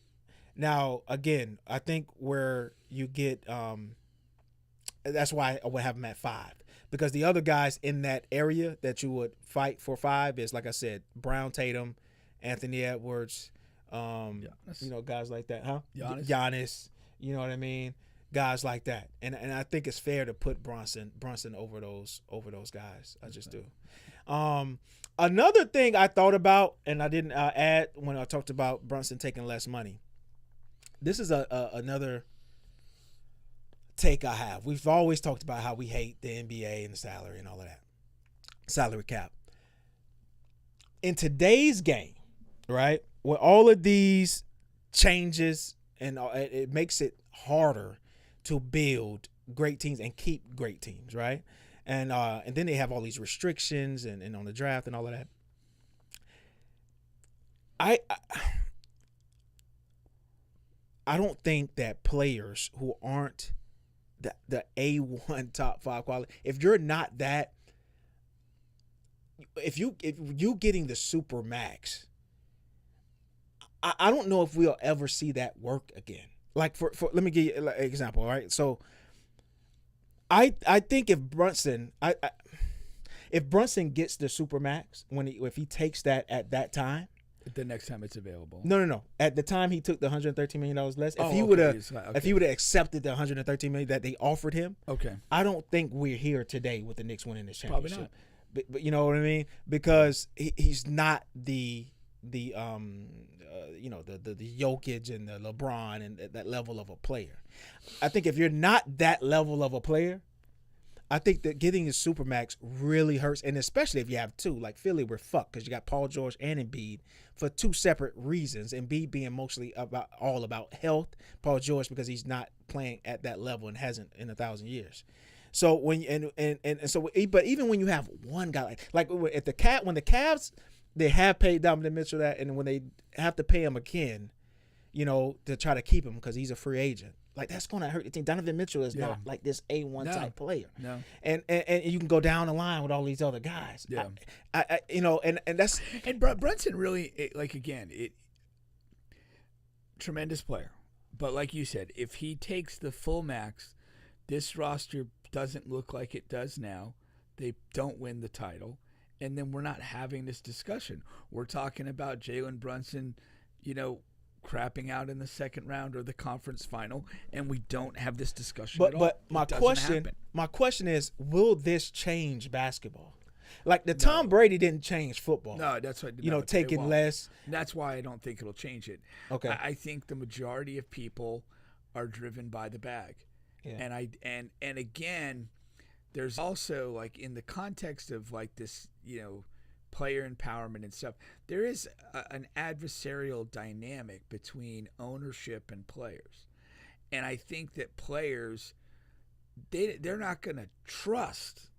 Now, again, I think where you get that's why I would have him at 5. Because the other guys in that area that you would fight for 5 is, like I said, Brown, Tatum, Anthony Edwards, guys like that, huh? Giannis, you know what I mean? Guys like that, and I think it's fair to put Brunson over those guys. I just do. Another thing I thought about, and I didn't add when I talked about Brunson taking less money. This is another take I have. We've always talked about how we hate the NBA and the salary and all of that. Salary cap. In today's game, right, with all of these changes, and it makes it harder to build great teams and keep great teams, right? And then they have all these restrictions and on the draft and all of that. I don't think that players who aren't the A1 top 5 quality, if you're not that, if you getting the super max, I don't know if we'll ever see that work again. Like for let me give you an example, all right? So I think if Brunson gets the super max if he takes that at that time, the next time it's available. No. At the time he took the $113 million less. If he would have accepted the $113 million that they offered him, okay, I don't think we're here today with the Knicks winning this championship. Probably not. But you know what I mean? Because he's not the Jokic and the LeBron and that level of a player. I think if you're not that level of a player, I think that getting a supermax really hurts, and especially if you have two. Like Philly, we're fucked because you got Paul George and Embiid for two separate reasons. Embiid being mostly all about health. Paul George because he's not playing at that level and hasn't in 1,000 years. So when but even when you have one guy like when the Cavs, they have paid Donovan Mitchell that, and when they have to pay him again, to try to keep him because he's a free agent. Like that's going to hurt the team. Donovan Mitchell is not like this A1 type player. No. And you can go down the line with all these other guys. Yeah. And that's Brunson really tremendous player. But like you said, if he takes the full max, this roster doesn't look like it does now. They don't win the title, and then we're not having this discussion. We're talking about Jalen Brunson, crapping out in the second round or the conference final, and we don't have this discussion at all. But my question is, will this change basketball? Like Tom Brady didn't change football. No, that's what taking less. That's why I don't think it'll change it. Okay, I think the majority of people are driven by the bag. Yeah. And again, there's also like in the context of like this, player empowerment and stuff, there is an adversarial dynamic between ownership and players. And I think that players, they're not going to trust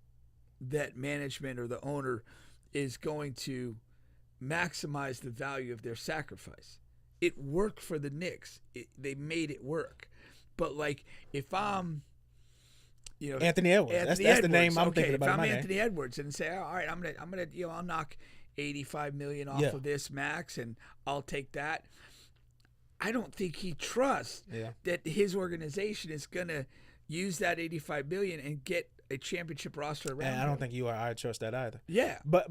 that management or the owner is going to maximize the value of their sacrifice. It worked for the Knicks. They made it work. But like if I'm Anthony Edwards. That's the name I'm thinking about. If I'm Anthony Edwards and say, all right, I'm gonna I'll knock $85 million off of this max and I'll take that. I don't think he trusts that his organization is gonna use that $85 million and get a championship roster around. And I don't think you or I trust that either. Yeah. But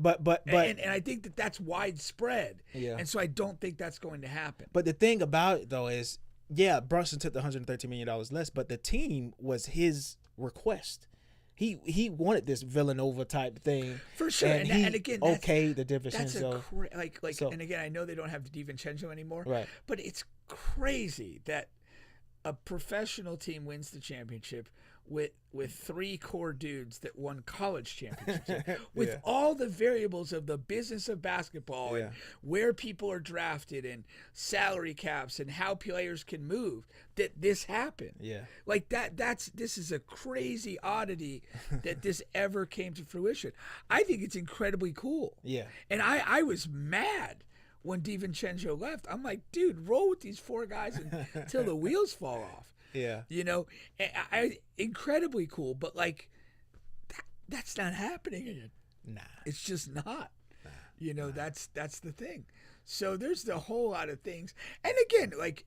and I think that that's widespread. Yeah. And so I don't think that's going to happen. But the thing about it though is, Brunson took the $113 million less, but the team was his request. He wanted this Villanova type thing for sure, and again, the difference. That's and again, I know they don't have DiVincenzo anymore, right? But it's crazy that a professional team wins the championship with three core dudes that won college championships with all the variables of the business of basketball and where people are drafted and salary caps and how players can move, that this happened. Like this is a crazy oddity that this ever came to fruition. I think it's incredibly cool. And I was mad when DiVincenzo left. I'm like, dude, roll with these four guys until the wheels fall off. I incredibly cool, but like that's not happening. Nah, it's just not. That's the thing. So there's the whole lot of things, and again, like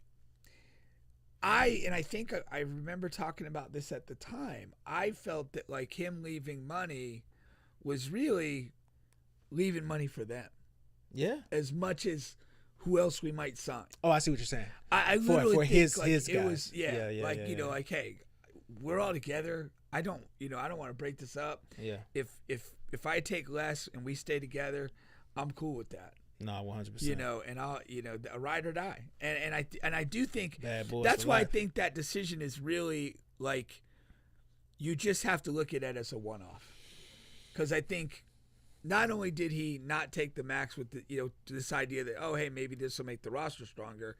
I think I remember talking about this at the time. I felt that like him leaving money was really leaving money for them. As much as who else we might sign. Oh, I see what you're saying. I literally for think his like guys. It was like hey, we're all together. I don't want to break this up. If I take less and we stay together, I'm cool with that. No, 100%. And I'll a ride or die. And I do think that's why I think that decision is really like you just have to look at it as a one-off. Because I think not only did he not take the max with this idea that, oh, hey, maybe this will make the roster stronger.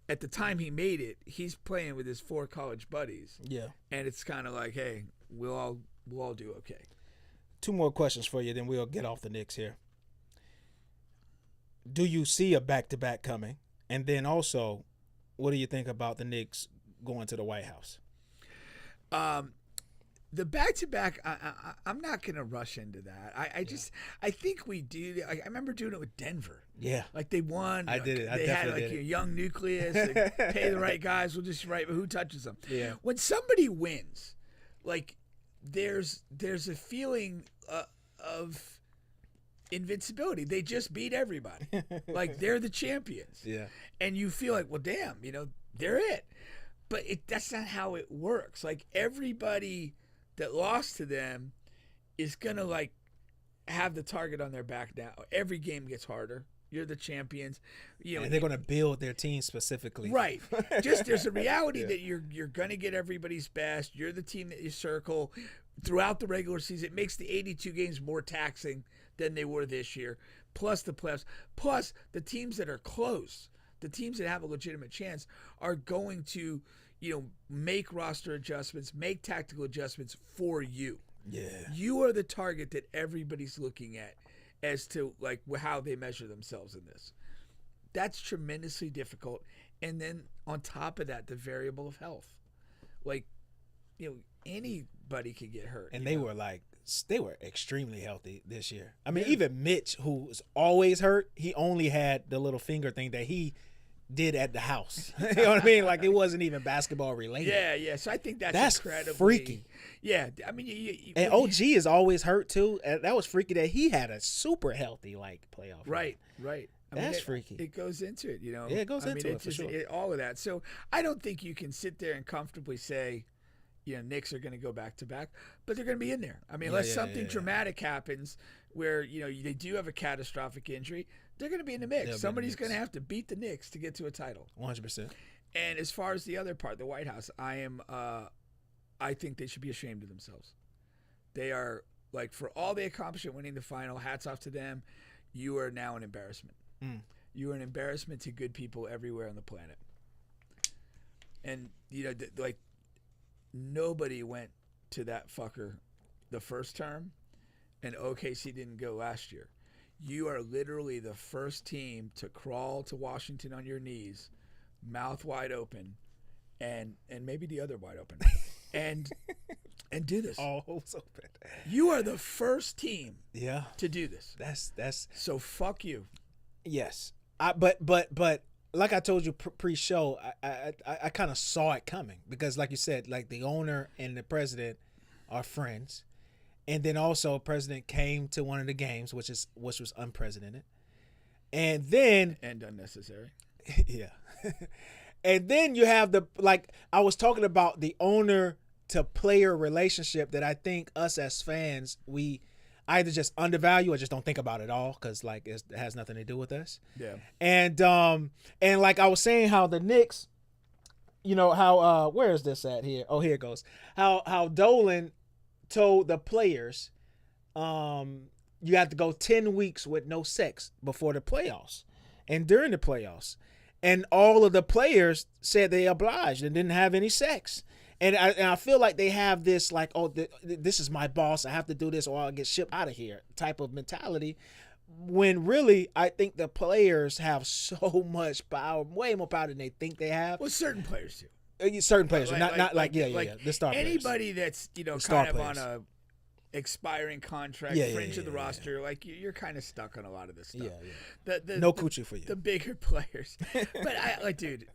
At the time he made it, he's playing with his four college buddies. And it's kind of like, hey, we'll all do okay. Two more questions for you, then we'll get off the Knicks here. Do you see a back-to-back coming? And then also, what do you think about the Knicks going to the White House? The back-to-back, I'm not going to rush into that. I think we do. I remember doing it with Denver. Like they won. I did it. I they definitely had did a young nucleus. They pay the right guys. We'll just but who touches them? When somebody wins, like there's a feeling of invincibility. They just beat everybody. Like they're the champions. And you feel like, well, damn, they're it. But that's not how it works. Like everybody that lost to them is gonna like have the target on their back now. Every game gets harder. You're the champions. And they're going to build their team specifically. Right. Just there's a reality that you're going to get everybody's best. You're the team that you circle throughout the regular season. It makes the 82 games more taxing than they were this year. Plus the playoffs. Plus the teams that are close, the teams that have a legitimate chance are going to, make roster adjustments, make tactical adjustments for you. Yeah. You are the target that everybody's looking at as to like how they measure themselves in this. That's tremendously difficult. And then on top of that, the variable of health. Like, anybody could get hurt. And they were extremely healthy this year. I mean, even Mitch, who's always hurt, he only had the little finger thing that he did at the house. You know what I mean? Like, it wasn't even basketball related. Yeah. So I think that's incredibly freaky. Yeah, I mean, and OG is always hurt too. And that was freaky that he had a super healthy playoff. Right. That's freaky. It goes into it, Yeah, it goes into it for sure. All of that. So I don't think you can sit there and comfortably say, Knicks are going to go back to back, but they're going to be in there. I mean, unless something dramatic happens where they do have a catastrophic injury, they're going to be in the mix. Somebody's going to have to beat the Knicks to get to a title. 100%. And as far as the other part, the White House, I think they should be ashamed of themselves. They are, for all they accomplished in winning the final, hats off to them. You are now an embarrassment. You are an embarrassment to good people everywhere on the planet. And, nobody went to that fucker the first term, and OKC didn't go last year. You are literally the first team to crawl to Washington on your knees, mouth wide open, and maybe the other wide open, and do this. All holes open. You are the first team to do this. That's so fuck you. Yes. But like I told you pre-show, I kind of saw it coming because, like you said, the owner and the president are friends, and then also the president came to one of the games, which was unprecedented, and unnecessary. Yeah, and then you have I was talking about the owner to player relationship that I think us as fans we either just undervalue or just don't think about it all because it has nothing to do with us. Yeah. And I was saying how the Knicks, how where is this at here? Oh, here it goes. How Dolan told the players, you have to go 10 weeks with no sex before the playoffs and during the playoffs, and all of the players said they obliged and didn't have any sex. And I feel like they have this this is my boss, I have to do this or I'll get shipped out of here type of mentality, when really I think the players have so much power, way more power than they think they have. Well, certain players do. Certain players, not the star players. Anybody that's kind of on a expiring contract, fringe of the roster, you're kind of stuck on a lot of this stuff. No coochie for you. The bigger players, but dude,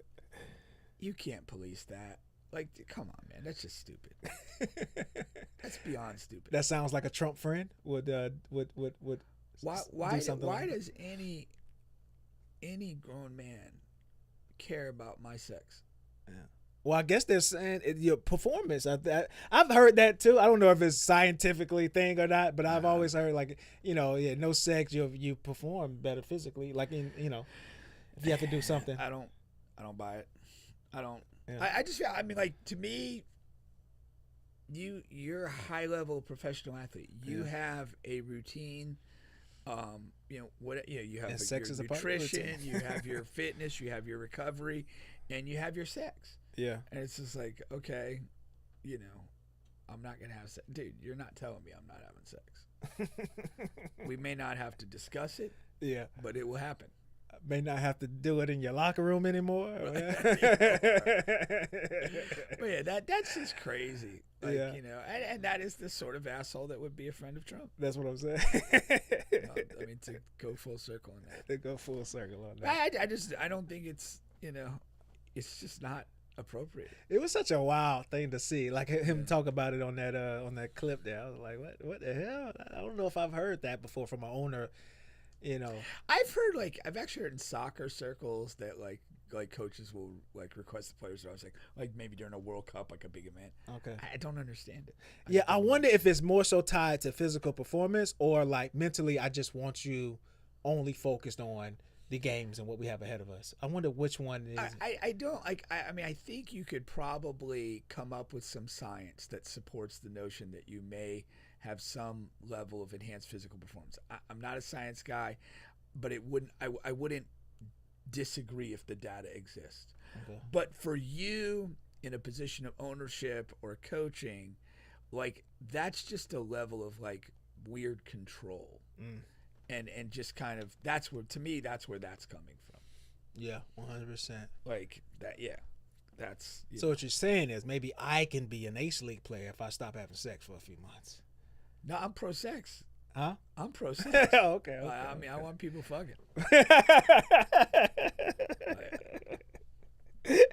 you can't police that. Come on, man. That's just stupid. That's beyond stupid. That sounds like a Trump friend would why do something like does any grown man care about my sex? Yeah. Well, I guess they're saying your performance. I've heard that too. I don't know if it's scientifically thing or not, but I've always heard no sex, you perform better physically. If you have to do something. I don't buy it. I don't. Yeah. I just feel. I mean, to me, you're a high level professional athlete. You have a routine. You have your nutrition, you have your fitness, you have your recovery, and you have your sex. Yeah. And it's just okay, I'm not gonna have sex, dude. You're not telling me I'm not having sex. We may not have to discuss it. Yeah. But it will happen. May not have to do it in your locker room anymore. But that's just crazy. And that is the sort of asshole that would be a friend of Trump. That's what I'm saying. To go full circle on that. To go full circle on that. I don't think it's it's just not appropriate. It was such a wild thing to see, him talk about it on that clip there. I was like, what the hell? I don't know if I've heard that before from an owner. You know, I've actually heard in soccer circles that like coaches will like request the players. I was like maybe during a World Cup, like a big event. Okay. I don't understand it. I wonder if it's more so tied to physical performance or like mentally. I just want you only focused on the games and what we have ahead of us. I wonder which one is. I don't like. I mean, I think you could probably come up with some science that supports the notion that you may have some level of enhanced physical performance. I'm not a science guy, but it wouldn't. I wouldn't disagree if the data exists. Okay. But for you in a position of ownership or coaching, like that's just a level of like weird control. And just kind of that's where that's coming from. Yeah, 100%. Like that, yeah. That's so. What you're saying is maybe I can be an Ace League player if I stop having sex for a few months. No, I'm pro sex. Huh? I'm pro sex. okay. I mean, I want people fucking.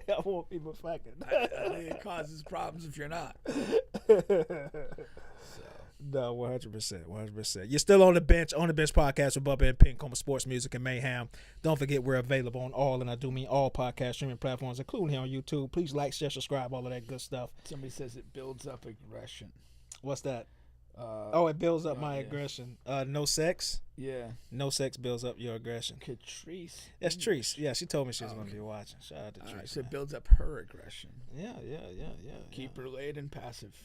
I want people fucking. I think it causes problems if you're not. No, 100%, 100%. You're still on the bench podcast with Bubba and Pink, home of sports, music, and mayhem. Don't forget we're available on all, and I do mean all podcast streaming platforms, including here on YouTube. Please like, share, subscribe, all of that good stuff. Somebody says it builds up aggression. What's that? It builds up my aggression. No sex? Yeah. No sex builds up your aggression. Catrice. That's Treese. Yeah, she told me she was going to be watching. Shout out to Treese. Right, so it builds up her aggression. Yeah. Keep her laid and passive.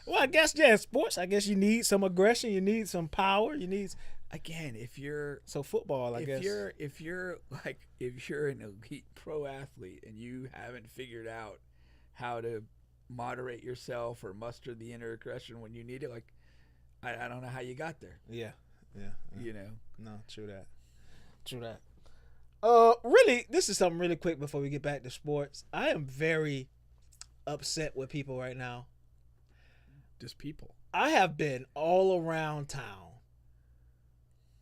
Well, I guess, sports, I guess you need some aggression. You need some power. You need... Again, if you're... So football, I guess. If you're an elite pro athlete and you haven't figured out how to moderate yourself or muster the inner aggression when you need it, like I don't know how you got there. Yeah. You know. No, true that. Really, this is something really quick before we get back to sports. I am very upset with people right now. Just people. I have been all around town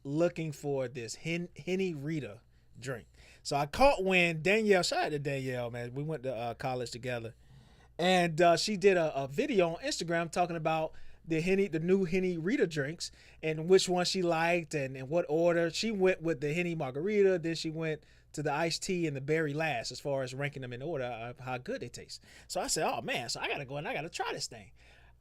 looking for this Henny Rita drink. So I caught when Danielle, shout out to Danielle, man. We went to college together. And she did a video on Instagram talking about the new Henny Rita drinks and which one she liked and what order. She went with the Henny Margarita, then she went to the iced tea and the berry last as far as ranking them in order of how good they taste. So I said, oh man, so I got to go and I got to try this thing.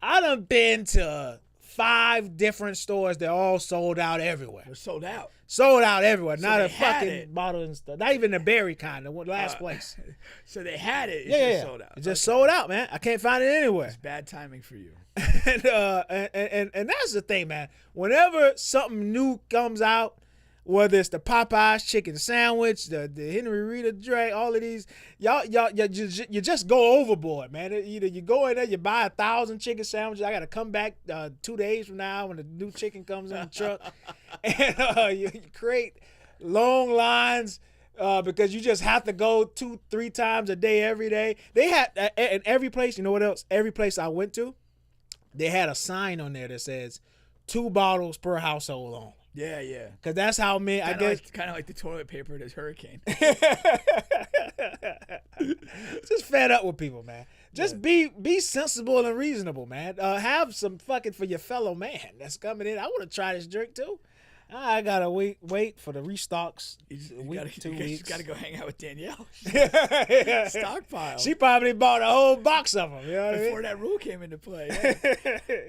I done been to 5 different stores. They're all sold out everywhere. They're sold out. Sold out everywhere. So not a fucking bottle and stuff. Not even the berry kind. The last place. So they had it. It's just sold out. It's just sold out, man. I can't find it anywhere. It's bad timing for you. And that's the thing, man. Whenever something new comes out, whether it's the Popeyes chicken sandwich, the Henny Rita drink, all of these, you just go overboard, man. Either you go in there, you buy 1,000 chicken sandwiches. I got to come back 2 days from now when the new chicken comes in the truck, and you create long lines because you just have to go 2-3 times a day every day. They had in every place. You know what else? Every place I went to, they had a sign on there that says 2 bottles per household only. Yeah. Because that's how many, I guess. Kind of like the toilet paper at his hurricane. Just fed up with people, man. Just be sensible and reasonable, man. Have some fucking for your fellow man that's coming in. I want to try this drink too. I gotta wait for the restocks. You gotta go hang out with Danielle. Stockpile. She probably bought a whole box of them. You know what before I mean? That rule came into play. Yeah.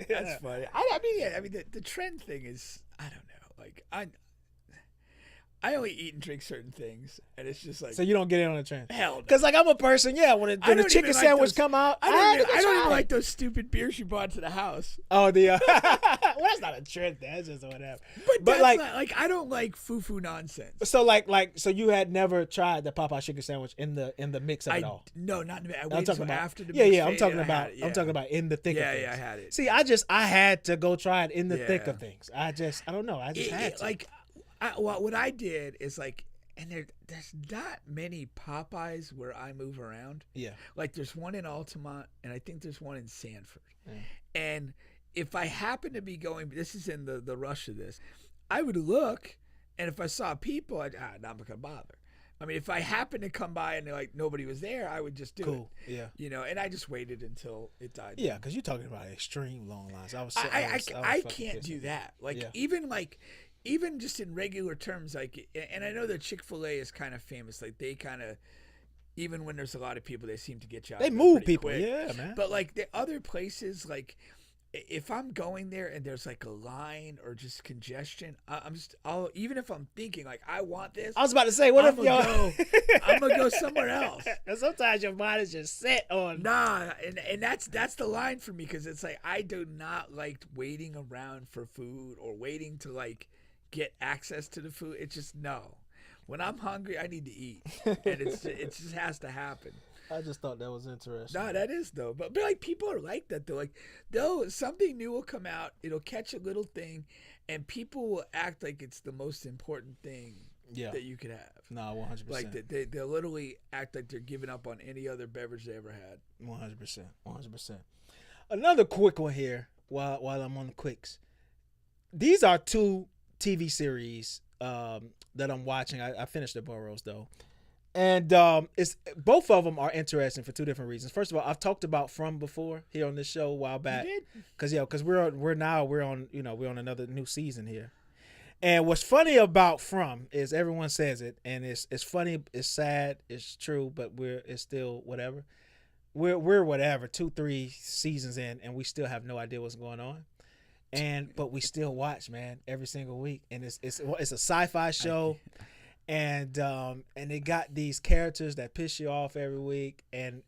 That's funny. I mean, the trend thing is, I don't know. Like I only eat and drink certain things, and it's just like. So you don't get in on the trend? Hell no. Because like I'm a person, when the chicken sandwich come out, I don't even like those stupid beers you brought to the house. Oh, well, that's not a trend. That's just whatever. But like I don't like foo nonsense. So so you had never tried the Popeye chicken sandwich in the mix of it all? No, not in the mix. I I'm waited talking until about after the mix. I'm talking about in the thick of things. Yeah, I had it. See, I had to go try it in the thick of things. I don't know. I just had to. Like, what I did is like, and there's not many Popeyes where I move around. Yeah. Like there's one in Altamont, and I think there's one in Sanford. Yeah. And if I happen to be going, this is in the rush of this, I would look, and if I saw people, I'm not gonna bother. I mean, if I happened to come by and like nobody was there, I would just do it. Cool. Yeah. You know, and I just waited until it died. Yeah, because you're talking about extreme long lines. I can't do that. Like even like even just in regular terms, like, and I know that Chick-fil-A is kind of famous. Like, they kind of, even when there's a lot of people, they seem to get you out. They move people, quick. yeah, man. But like the other places, like if I'm going there and there's like a line or just congestion, I'll even if I'm thinking like I want this. I was about to say, what if y'all? I'm gonna go somewhere else. And sometimes your mind is just set on. Nah, and that's the line for me, because it's like I do not like waiting around for food or waiting to like get access to the food. It's just no. When I'm hungry, I need to eat, and it just has to happen. I just thought that was interesting. No, that is though. But like people are like that though. Like something new will come out, it'll catch a little thing, and people will act like it's the most important thing that you could have. No, 100%. Like they'll literally act like they're giving up on any other beverage they ever had. 100%. 100%. Another quick one here while I'm on the quicks. These are 2 TV series that I'm watching. I finished the Burrows though. And it's both of them are interesting for 2 different reasons. First of all, I've talked about From before here on this show a while back. You did? Because we're on another new season here. And what's funny about From is everyone says it, and it's funny, it's sad, it's true, but it's still whatever. We're whatever 2-3 seasons in, and we still have no idea what's going on. But we still watch, man, every single week, and it's a sci-fi show. And they got these characters that piss you off every week, and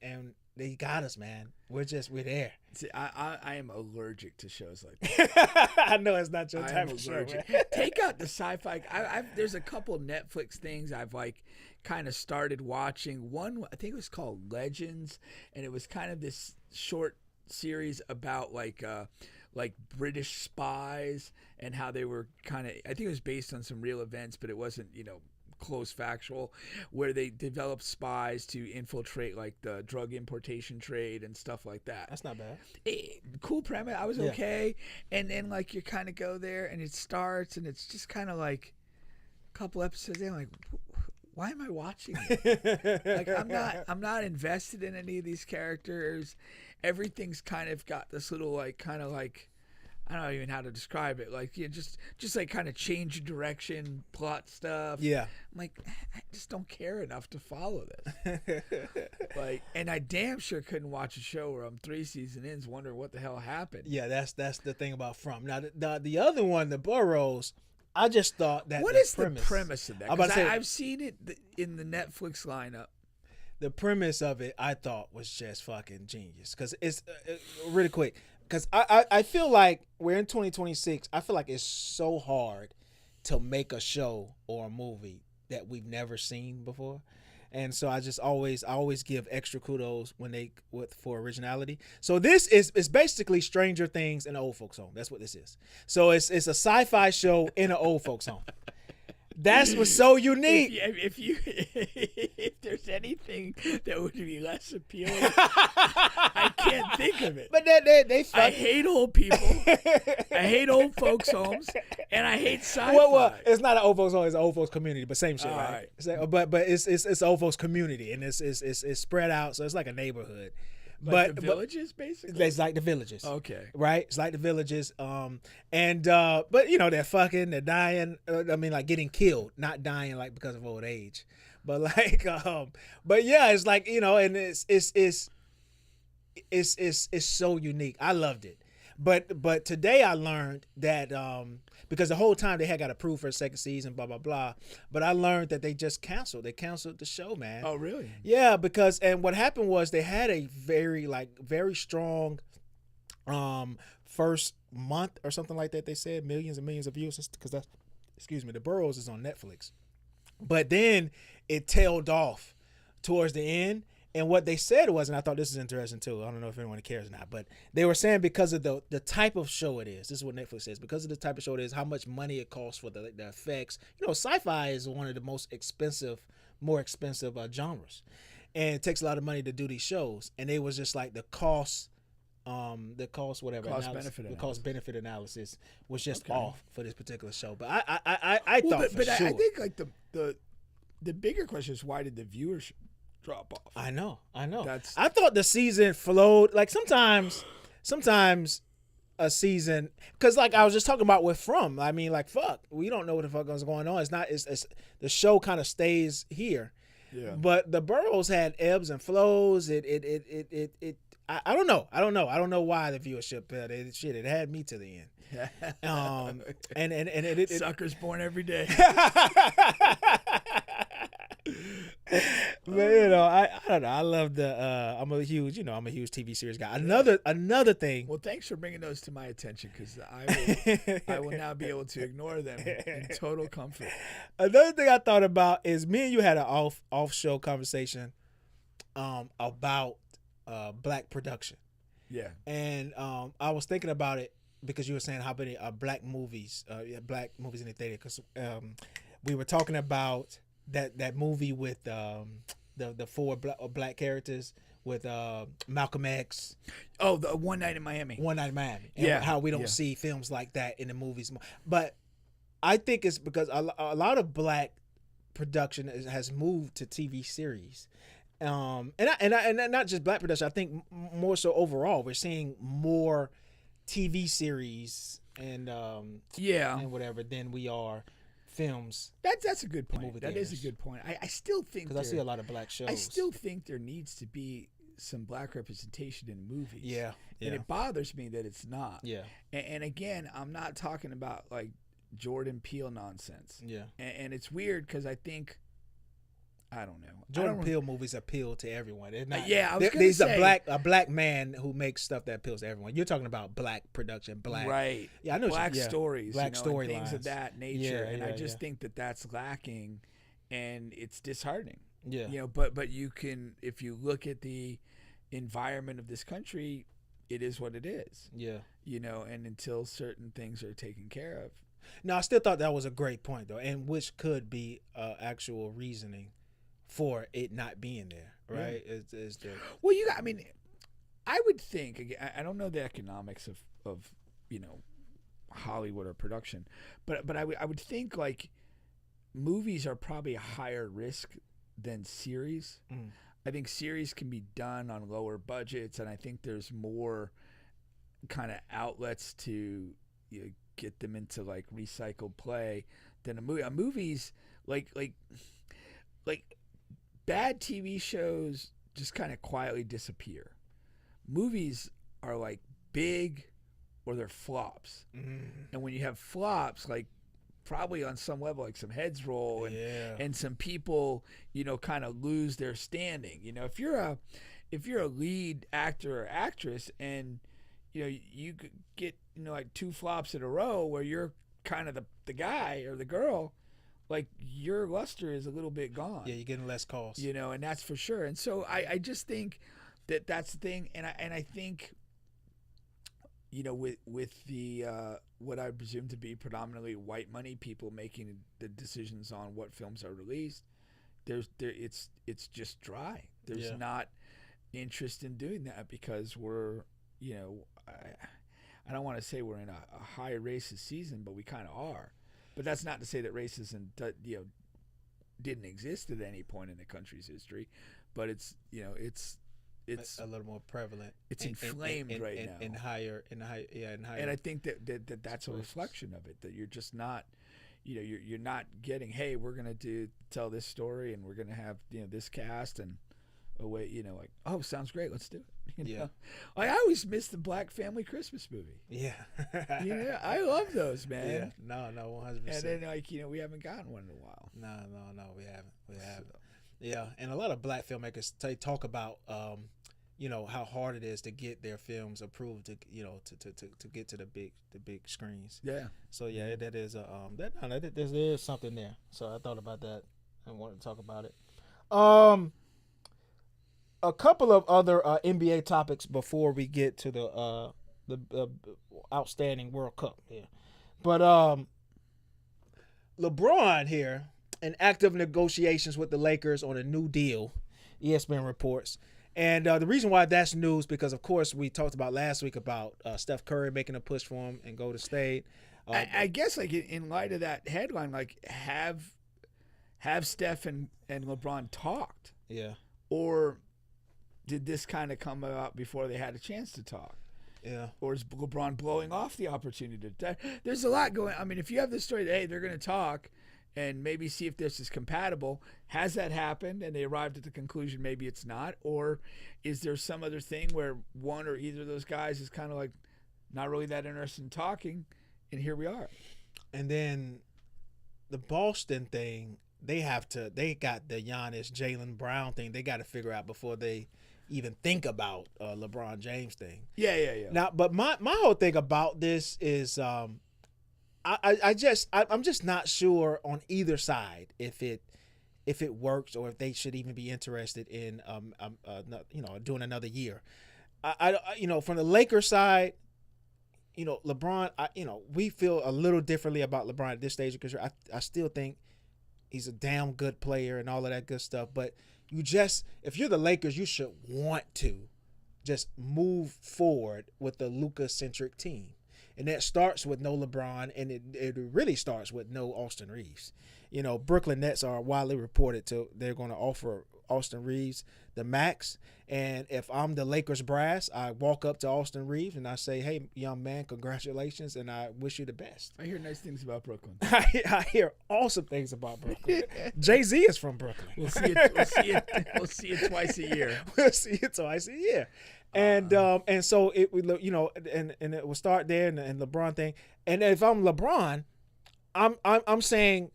they got us, man. We're there. See, I am allergic to shows like that. I know it's not your type of show. Take out the sci-fi. There's a couple Netflix things I've like kind of started watching. One, I think it was called Legends, and it was kind of this short series about like British spies and how they were kind of, I think it was based on some real events, but it wasn't, close factual, where they developed spies to infiltrate like the drug importation trade and stuff like that. That's not bad. Cool premise. I was okay. And then like you kind of go there and it starts and it's just kind of like a couple episodes in, like, why am I watching it? Like I'm not invested in any of these characters. Everything's kind of got this little like I don't know even how to describe it. Like, just like kind of change direction, plot stuff. Yeah. I'm like, I just don't care enough to follow this. Like, and I damn sure couldn't watch a show where I'm 3 seasons in, wondering what the hell happened. Yeah, that's the thing about From. Now, the other one, the Burrows, I just thought that what is the premise of that? Because I've seen it in the Netflix lineup. The premise of it, I thought, was just fucking genius. Because it's really quick. Because I feel like we're in 2026. I feel like it's so hard to make a show or a movie that we've never seen before. And so I always give extra kudos for originality. So this is basically Stranger Things in an old folks home. That's what this is. So it's a sci-fi show in an old folks home. That's what's so unique. If there's anything that would be less appealing, I can't think of it. But they I hate old people. I hate old folks' homes, and I hate sci-fi. Well, it's not an old folks home. It's an old folks community, but same shit, right? Right. But it's an old folks community, and it's spread out, so it's like a neighborhood. But the villages, basically? It's like the villages. Okay. Right? It's like the villages. But they're fucking, they're dying. Like getting killed, not dying like because of old age. But like, but yeah, it's like, and it's so unique. I loved it. But today I learned that because the whole time they had got approved for a second season, blah blah blah. But I learned that they just canceled. They canceled the show, man. Oh really? Yeah, and what happened was they had a very strong first month or something like that. They said millions and millions of views because the Burrows is on Netflix. But then it tailed off towards the end. And what they said was, and I thought this is interesting too, I don't know if anyone cares or not, but they were saying because of the type of show it is, this is what Netflix says, because of the type of show it is, how much money it costs for the effects. Sci-fi is one of the more expensive genres. And it takes a lot of money to do these shows. And they was just like the cost benefit analysis was just off for this particular show. But I thought for sure. I think like the bigger question is, why did the viewership drop off? I know. I thought the season flowed. Like sometimes a season because like I was just talking about with From. I mean, like fuck, we don't know what the fuck is going on. It's not. It's the show kind of stays here. Yeah. But the Boroughs had ebbs and flows. I don't know. I don't know why the viewership. It had me to the end. And suckers born every day. But I don't know. I love the. I'm a huge TV series guy. Another thing. Well, thanks for bringing those to my attention because I will now be able to ignore them in total comfort. Another thing I thought about is me and you had an off show conversation, about black production. Yeah. And I was thinking about it because you were saying how many black movies in the theater because we were talking about that movie with the four black characters with Malcolm X. Oh, the One Night in Miami. And yeah. How we don't see films like that in the movies. But I think it's because a lot of black production has moved to TV series. And not just black production. I think more so overall, we're seeing more TV series and whatever than we are films. That's a good point. That is a good point. I still think because I see a lot of black shows. I still think there needs to be some black representation in movies. Yeah. And it bothers me that it's not. Yeah. And again, I'm not talking about like Jordan Peele nonsense. Yeah. And it's weird because I think. I don't know. Jordan Peele movies appeal to everyone. They're not, I was going to say. A black man who makes stuff that appeals to everyone. You're talking about black production, black. Right. Yeah, I know. Black stories. Black storylines. Things of that nature. Yeah, and I just think that that's lacking and it's disheartening. Yeah. But you can, if you look at the environment of this country, it is what it is. Yeah. And until certain things are taken care of. No, I still thought that was a great point, though, and which could be actual reasoning for it not being there, right? Yeah. Well, I would think, again, I don't know the economics of Hollywood or production, but I would think like movies are probably a higher risk than series. I think series can be done on lower budgets, and I think there's more kind of outlets to get them into like recycled play than a movie. Movies like bad TV shows just kind of quietly disappear. Movies are like big or they're flops. And when you have flops, like probably on some level, like some heads roll and some people, kind of lose their standing. If you're a lead actor or actress and, you could get, like two flops in a row where you're kind of the guy or the girl, like your luster is a little bit gone. Yeah, you're getting less calls. And that's for sure. And so I just think that's the thing. And I think, with the what I presume to be predominantly white money people making the decisions on what films are released, it's just dry. There's not interest in doing that because we're, I don't want to say we're in a high racist season, but we kind of are. But that's not to say that racism, didn't exist at any point in the country's history. But it's a little more prevalent. It's inflamed right now. And higher. And I think that's a reflection of it. That you're just not, you're not getting. Hey, we're gonna tell this story, and we're gonna have this cast and away. Like, oh, sounds great. Let's do it. I always miss the Black Family Christmas movie. Yeah. I love those, man. Yeah. No, 100%. And then we haven't gotten one in a while. No, we haven't. Yeah, and a lot of black filmmakers talk about how hard it is to get their films approved to get to the big screens. Yeah. So that is there is something there. So I thought about that and wanted to talk about it. A couple of other NBA topics before we get to the outstanding World Cup here. But LeBron here in active negotiations with the Lakers on a new deal, ESPN reports. And the reason why that's news because, of course, we talked about last week about Steph Curry making a push for him and Golden State. I guess, like, in light of that headline, like, have Steph and LeBron talked? Yeah. Or did this kind of come about before they had a chance to talk? Yeah. Or is LeBron blowing off the opportunity? There's a lot going. I mean, if you have this story that, hey, they're going to talk and maybe see if this is compatible, has that happened and they arrived at the conclusion maybe it's not? Or is there some other thing where one or either of those guys is kind of like not really that interested in talking, and here we are? And then the Boston thing, they got the Giannis, Jalen Brown thing they got to figure out before they even think about LeBron James thing. Yeah. Now, but my whole thing about this is I'm just not sure on either side if it works or if they should even be interested in doing another year. I from the Lakers side, LeBron, we feel a little differently about LeBron at this stage because I still think he's a damn good player and all of that good stuff, but if you're the Lakers, you should want to just move forward with the Luka-centric team. And that starts with no LeBron, and it really starts with no Austin Reeves. Brooklyn Nets are widely reported they're going to offer Austin Reeves the max. And if I'm the Lakers brass, I walk up to Austin Reeves and I say, hey, young man, congratulations, and I wish you the best. I hear nice things about Brooklyn. I hear awesome things about Brooklyn. Jay-Z is from Brooklyn. We'll see it twice a year. We'll see it twice a year. And so it would, and it will start there and LeBron thing. And if I'm LeBron, I'm saying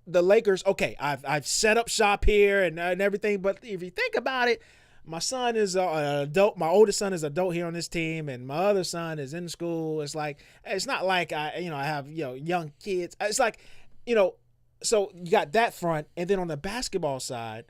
the Lakers, okay, I've set up shop here and everything, but if you think about it, my son is an adult. My oldest son is an adult here on this team, and my other son is in school. It's not like I have young kids. It's like, so you got that front, and then on the basketball side,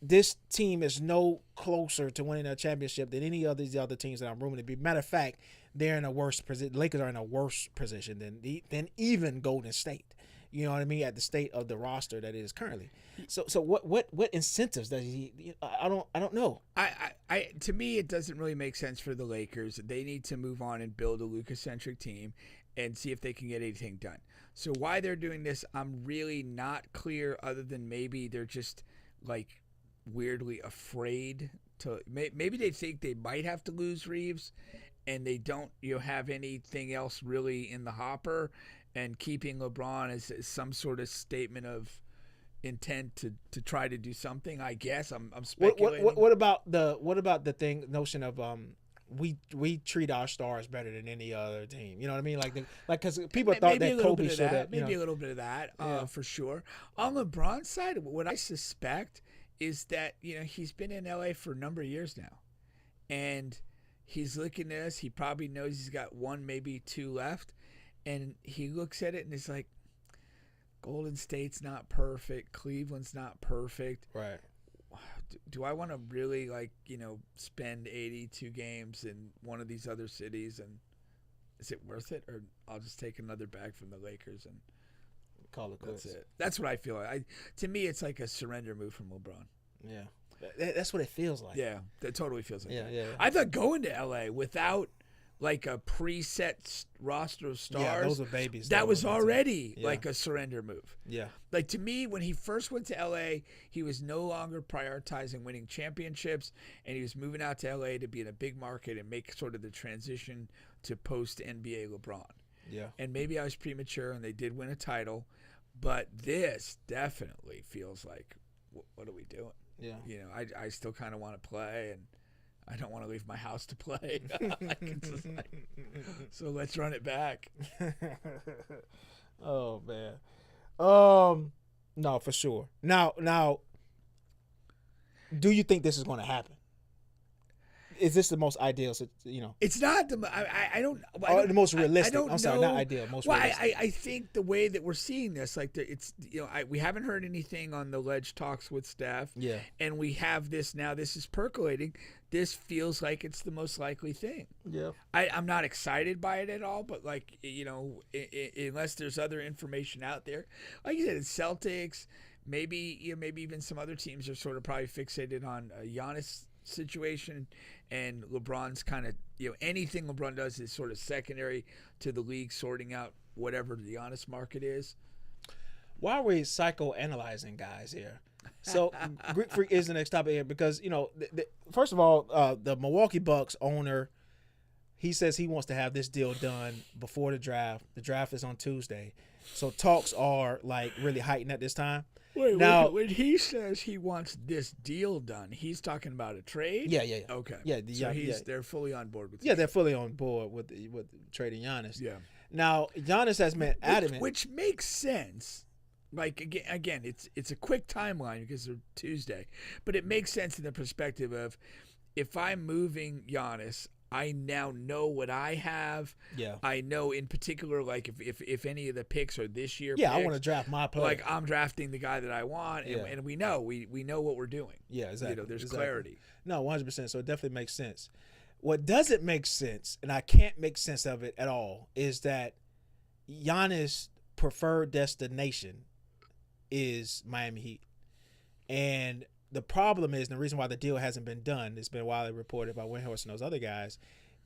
this team is no closer to winning a championship than any of these other teams that I'm rooming to be. Matter of fact, they're in a worse position. Lakers are in a worse position than even Golden State. You know what I mean? At the state of the roster that it is currently. So what incentives does he? I don't know. I to me, it doesn't really make sense for the Lakers. They need to move on and build a Luka-centric team and see if they can get anything done. So why they're doing this, I'm really not clear. Other than maybe they're just like weirdly afraid to. Maybe they think they might have to lose Reeves, and they don't have anything else really in the hopper. And keeping LeBron as some sort of statement of intent to try to do something. I guess I'm speculating. What about the notion of we treat our stars better than any other team? You know what I mean? Like because people thought that Kobe should have. Maybe a little bit of that, for sure. On LeBron's side, what I suspect is that he's been in LA for a number of years now, and he's looking at us. He probably knows he's got one, maybe two left. And he looks at it and it's like, Golden State's not perfect. Cleveland's not perfect. Right. Do I want to really spend 82 games in one of these other cities? And is it worth it? Or I'll just take another bag from the Lakers and call it quits. That's it. That's what I feel like. To me, it's like a surrender move from LeBron. Yeah. That's what it feels like. Yeah, that totally feels like that. Yeah. I thought going to LA without like a preset roster of stars. Yeah, those are babies. That was already like a surrender move. Yeah. Like to me, when he first went to LA, he was no longer prioritizing winning championships, and he was moving out to LA to be in a big market and make sort of the transition to post NBA LeBron. Yeah. And maybe I was premature, and they did win a title, but this definitely feels like, what are we doing? Yeah. I still kind of want to play, and I don't want to leave my house to play. So let's run it back. Oh man. No, for sure. Now, do you think this is going to happen? Is this the most ideal? It's not the. I don't. The most realistic. I don't I'm sorry, not ideal. Most realistic. I think the way that we're seeing this, like it's we haven't heard anything on the alleged talks with Steph. Yeah. And we have this now. This is percolating. This feels like it's the most likely thing. Yeah. I'm not excited by it at all, but like unless there's other information out there, like you said, it's Celtics. Maybe maybe even some other teams are sort of probably fixated on Giannis situation, and LeBron's kind of anything LeBron does is sort of secondary to the league sorting out whatever the honest market is. Why are we psychoanalyzing guys here? So Greek Freak is the next topic here because first of all, the Milwaukee Bucks owner he says he wants to have this deal done before the draft. The draft is on Tuesday, so talks are like really heightened at this time. Wait, now, when he says he wants this deal done, he's talking about a trade? Yeah. Okay. Yeah, so they're fully on board with they're fully on board with trading Giannis. Yeah. Now, Giannis has been adamant. Which makes sense. Like, again, it's a quick timeline because of Tuesday. But it makes sense in the perspective of if I'm moving Giannis, I now know what I have. Yeah. I know in particular, like if any of the picks are this year. Yeah, picks, I want to draft my player. Like I'm drafting the guy that I want, and we know what we're doing. Yeah, exactly. There's clarity. No, 100%. So it definitely makes sense. What doesn't make sense, and I can't make sense of it at all, is that Giannis' preferred destination is Miami Heat, and the problem is, and the reason why the deal hasn't been done, it's been widely reported by Windhorst and those other guys,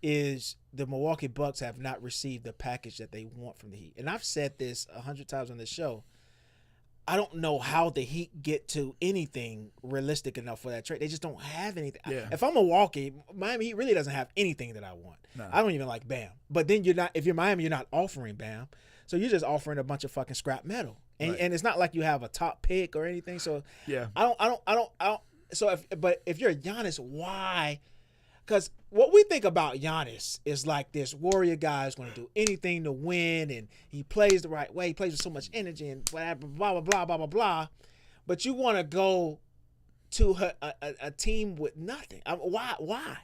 is the Milwaukee Bucks have not received the package that they want from the Heat. And I've said this 100 times on this show. I don't know how the Heat get to anything realistic enough for that trade. They just don't have anything. Yeah. If I'm Milwaukee, Miami Heat really doesn't have anything that I want. No. I don't even like Bam. But then if you're Miami, you're not offering Bam. So you're just offering a bunch of fucking scrap metal. And Right. and it's not like you have a top pick or anything. So Yeah. I don't. So if you're Giannis, why? Because what we think about Giannis is like this warrior guy is going to do anything to win, and he plays the right way. He plays with so much energy and whatever, blah blah blah blah blah blah. But you want to go to a team with nothing. Why?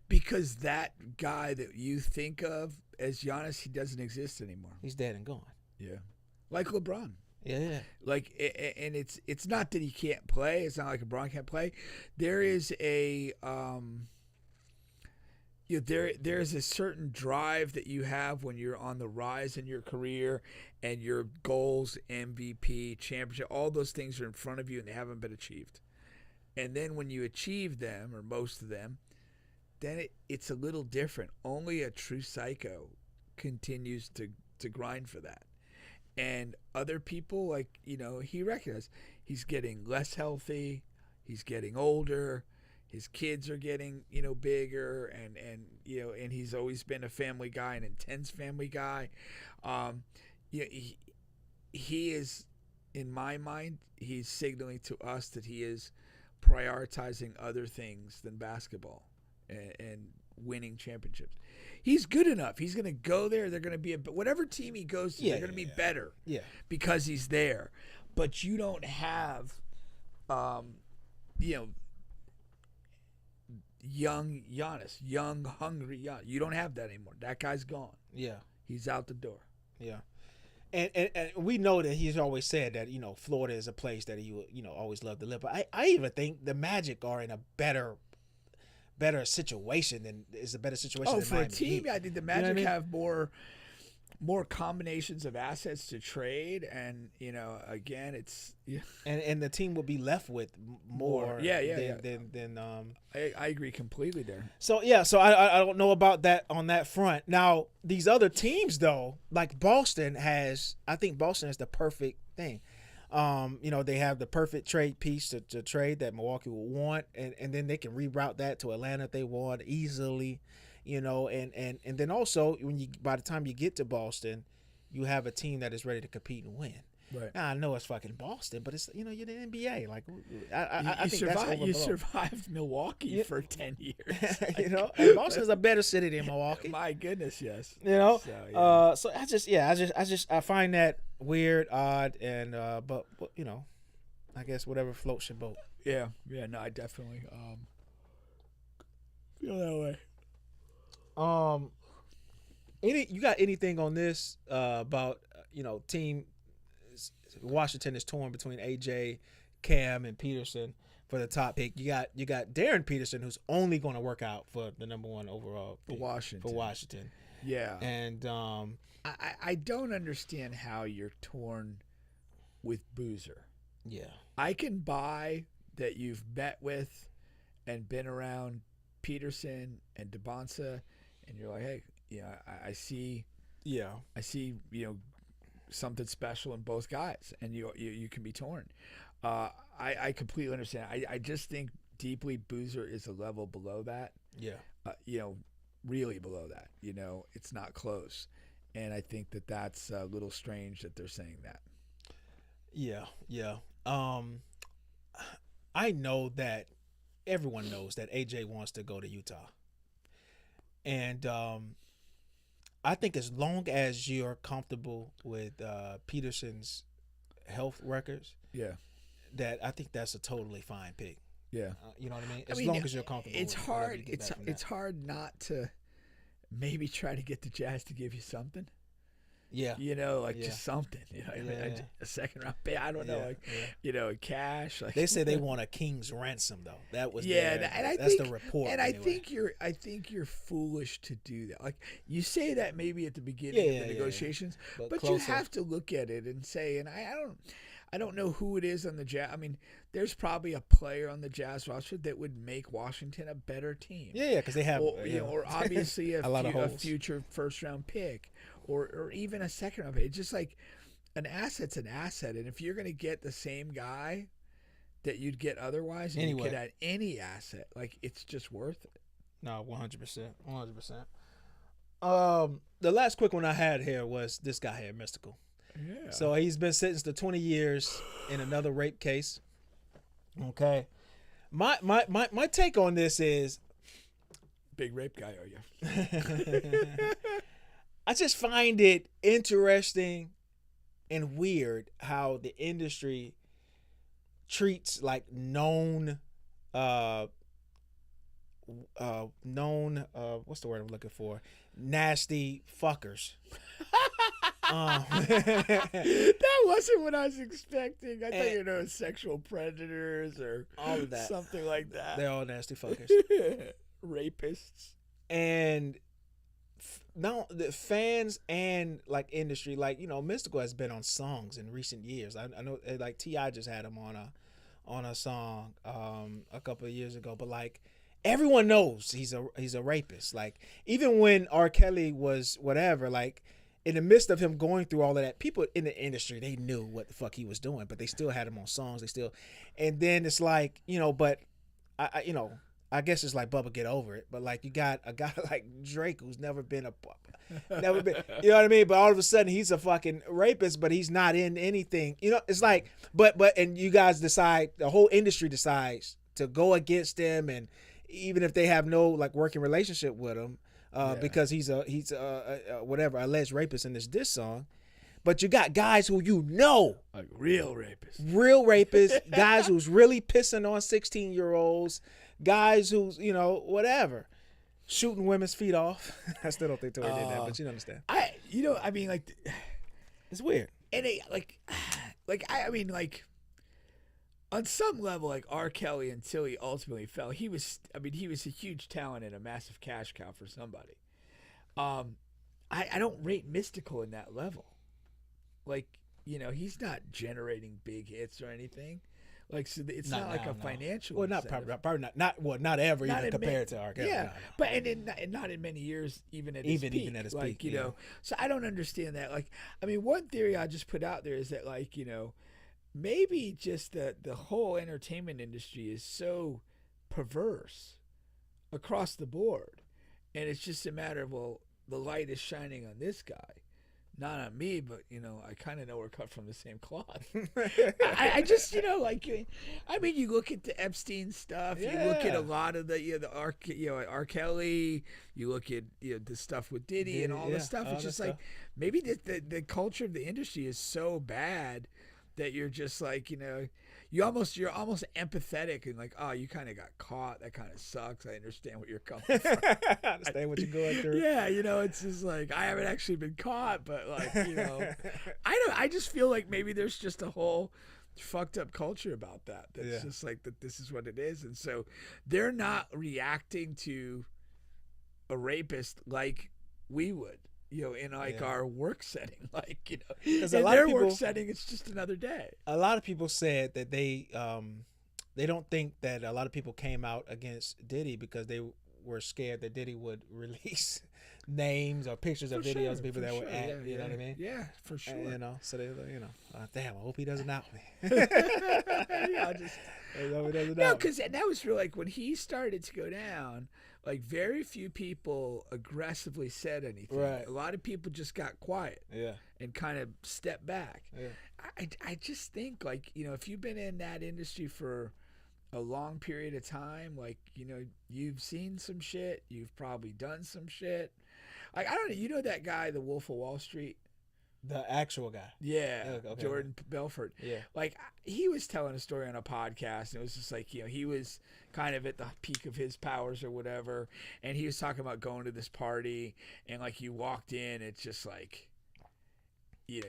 Because that guy that you think of as Giannis, he doesn't exist anymore. He's dead and gone. Yeah. Like LeBron. Yeah. Like, and it's not that he can't play. It's not like LeBron can't play. There is a there's a certain drive that you have when you're on the rise in your career, and your goals, MVP, championship, all those things are in front of you and they haven't been achieved. And then when you achieve them, or most of them, then it's a little different. Only a true psycho continues to grind for that. And other people, like, he recognizes he's getting less healthy, he's getting older, his kids are getting, bigger, and he's always been a family guy, an intense family guy. He is, in my mind, he's signaling to us that he is prioritizing other things than basketball and winning championships. He's good enough. He's going to go there. They're going to be whatever team he goes to, they're going to be better. Yeah. Because he's there. But you don't have, young Giannis, young, hungry Giannis. You don't have that anymore. That guy's gone. Yeah. He's out the door. Yeah. And we know that he's always said that, Florida is a place that he would, always love to live. But I even think the Magic are in a better situation than is a better situation. Oh, than for Miami a team, Heat. I think the Magic have more combinations of assets to trade, and again, it's and the team will be left with more. Than I agree completely there. So I don't know about that on that front. Now these other teams though, like Boston has the perfect thing. They have the perfect trade piece to trade that Milwaukee will want, and then they can reroute that to Atlanta if they want easily, and then also by the time you get to Boston, you have a team that is ready to compete and win. Right. Now, I know it's fucking Boston, but it's you're the NBA. Like I think you survived Milwaukee for 10 years. And Boston's a better city than Milwaukee. My goodness, yes. So I find that weird, odd, and but I guess whatever floats your boat. Yeah, no, I definitely feel that way. You got anything on this about team Washington is torn between AJ, Cam, and Peterson for the top pick. You got Darren Peterson, who's only going to work out for the number one overall pick for Washington. Yeah, and I don't understand how you're torn with Boozer. Yeah, I can buy that you've met with and been around Peterson and DeBonsa, and you're like, hey, I see. Yeah, I see. Something special in both guys, and you can be torn. I completely understand. I just think deeply Boozer is a level below that. Yeah. really below that. It's not close. And I think that that's a little strange that they're saying that. Yeah. I know that everyone knows that AJ wants to go to Utah. And I think as long as you're comfortable with Peterson's health records, that I think that's a totally fine pick. Yeah. You know what I mean? As long as you're comfortable. It's hard. It's hard not to maybe try to get the Jazz to give you something. Yeah. Just something. A second round pick. I don't know. Cash. They say they want a king's ransom though. That was that's the report. And anyway. I think you're foolish to do that. Like you say that maybe at the beginning of the negotiations, but you have to look at it and say. And I don't know who it is on the Jazz. I mean, there's probably a player on the Jazz roster that would make Washington a better team. Yeah, because they have, or obviously a future first round pick, or even a second round pick. It's just like an asset's an asset, and if you're going to get the same guy that you'd get otherwise, and you could add any asset, like it's just worth it. No, 100%, 100%. The last quick one I had here was this guy here, Mystikal. Yeah. So he's been sentenced to 20 years in another rape case. Okay. My take on this is, big rape guy, are you? I just find it interesting and weird how the industry treats like known what's the word I'm looking for? Nasty fuckers. That wasn't what I was expecting. I thought you were sexual predators or all of that, something like that. They're all nasty fuckers, rapists, and now the fans and like industry, like Mystikal has been on songs in recent years. I know like T.I. just had him on a song a couple of years ago, but like everyone knows he's a rapist. Like even when R. Kelly was whatever, like. In the midst of him going through all of that, people in the industry, they knew what the fuck he was doing, but they still had him on songs. And then it's like, but I guess it's like Bubba, get over it. But like you got a guy like Drake who's never been, you know what I mean? But all of a sudden he's a fucking rapist, but he's not in anything. It's like, and you guys decide, the whole industry decides to go against him, and even if they have no like working relationship with him. Because he's a whatever alleged rapist in this diss song, but you got guys who like real rapists, guys who's really pissing on 16-year-olds, guys who's whatever, shooting women's feet off. I still don't think Tori did that, but you understand. I mean, like, it's weird, and I mean, like. On some level, like R. Kelly, until he ultimately fell, he was a huge talent and a massive cash cow for somebody. I don't rate Mystikal in that level. Like, he's not generating big hits or anything. Like, so it's not like a financial. Well, not probably not ever even compared to R. Kelly. Yeah, but and not in many years, even at his peak. Even at his peak, So I don't understand that. Like, I mean, one theory I just put out there is that, like, maybe just the whole entertainment industry is so perverse across the board. And it's just a matter of, well, the light is shining on this guy, not on me, but, I kind of know we're cut from the same cloth. I just, you look at the Epstein stuff, you look at a lot of the R. Kelly, you look at, the stuff with Diddy and all this stuff. It's just like, maybe the culture of the industry is so bad that you're just like, you're almost empathetic and like, oh, you kind of got caught. That kind of sucks. I understand what you're coming from. I understand what you're going through. Yeah, it's just like, I haven't actually been caught, but like, I just feel like maybe there's just a whole fucked up culture about that. That's just like that. This is what it is, and so they're not reacting to a rapist like we would. In like our work setting, like, in their work setting, it's just another day. A lot of people said that they don't think that a lot of people came out against Diddy because they were scared that Diddy would release names or pictures or videos of people that were at, you know what I mean? Yeah, for sure. You know, so they, you know, damn, I hope he doesn't out me. Yeah, just no, because that was real. Like when he started to go down, like very few people aggressively said anything. Right. A lot of people just got quiet. Yeah. And kind of stepped back. Yeah. I just think, like, you know, if you've been in that industry for a long period of time, like, you know, you've seen some shit, you've probably done some shit. Like, I don't know, you know that guy, the Wolf of Wall Street? The actual guy. Yeah, okay. Jordan Belfort. Yeah. Like, he was telling a story on a podcast, and it was just like, you know, he was kind of at the peak of his powers or whatever, and he was talking about going to this party, and, like, you walked in, it's just like, you know,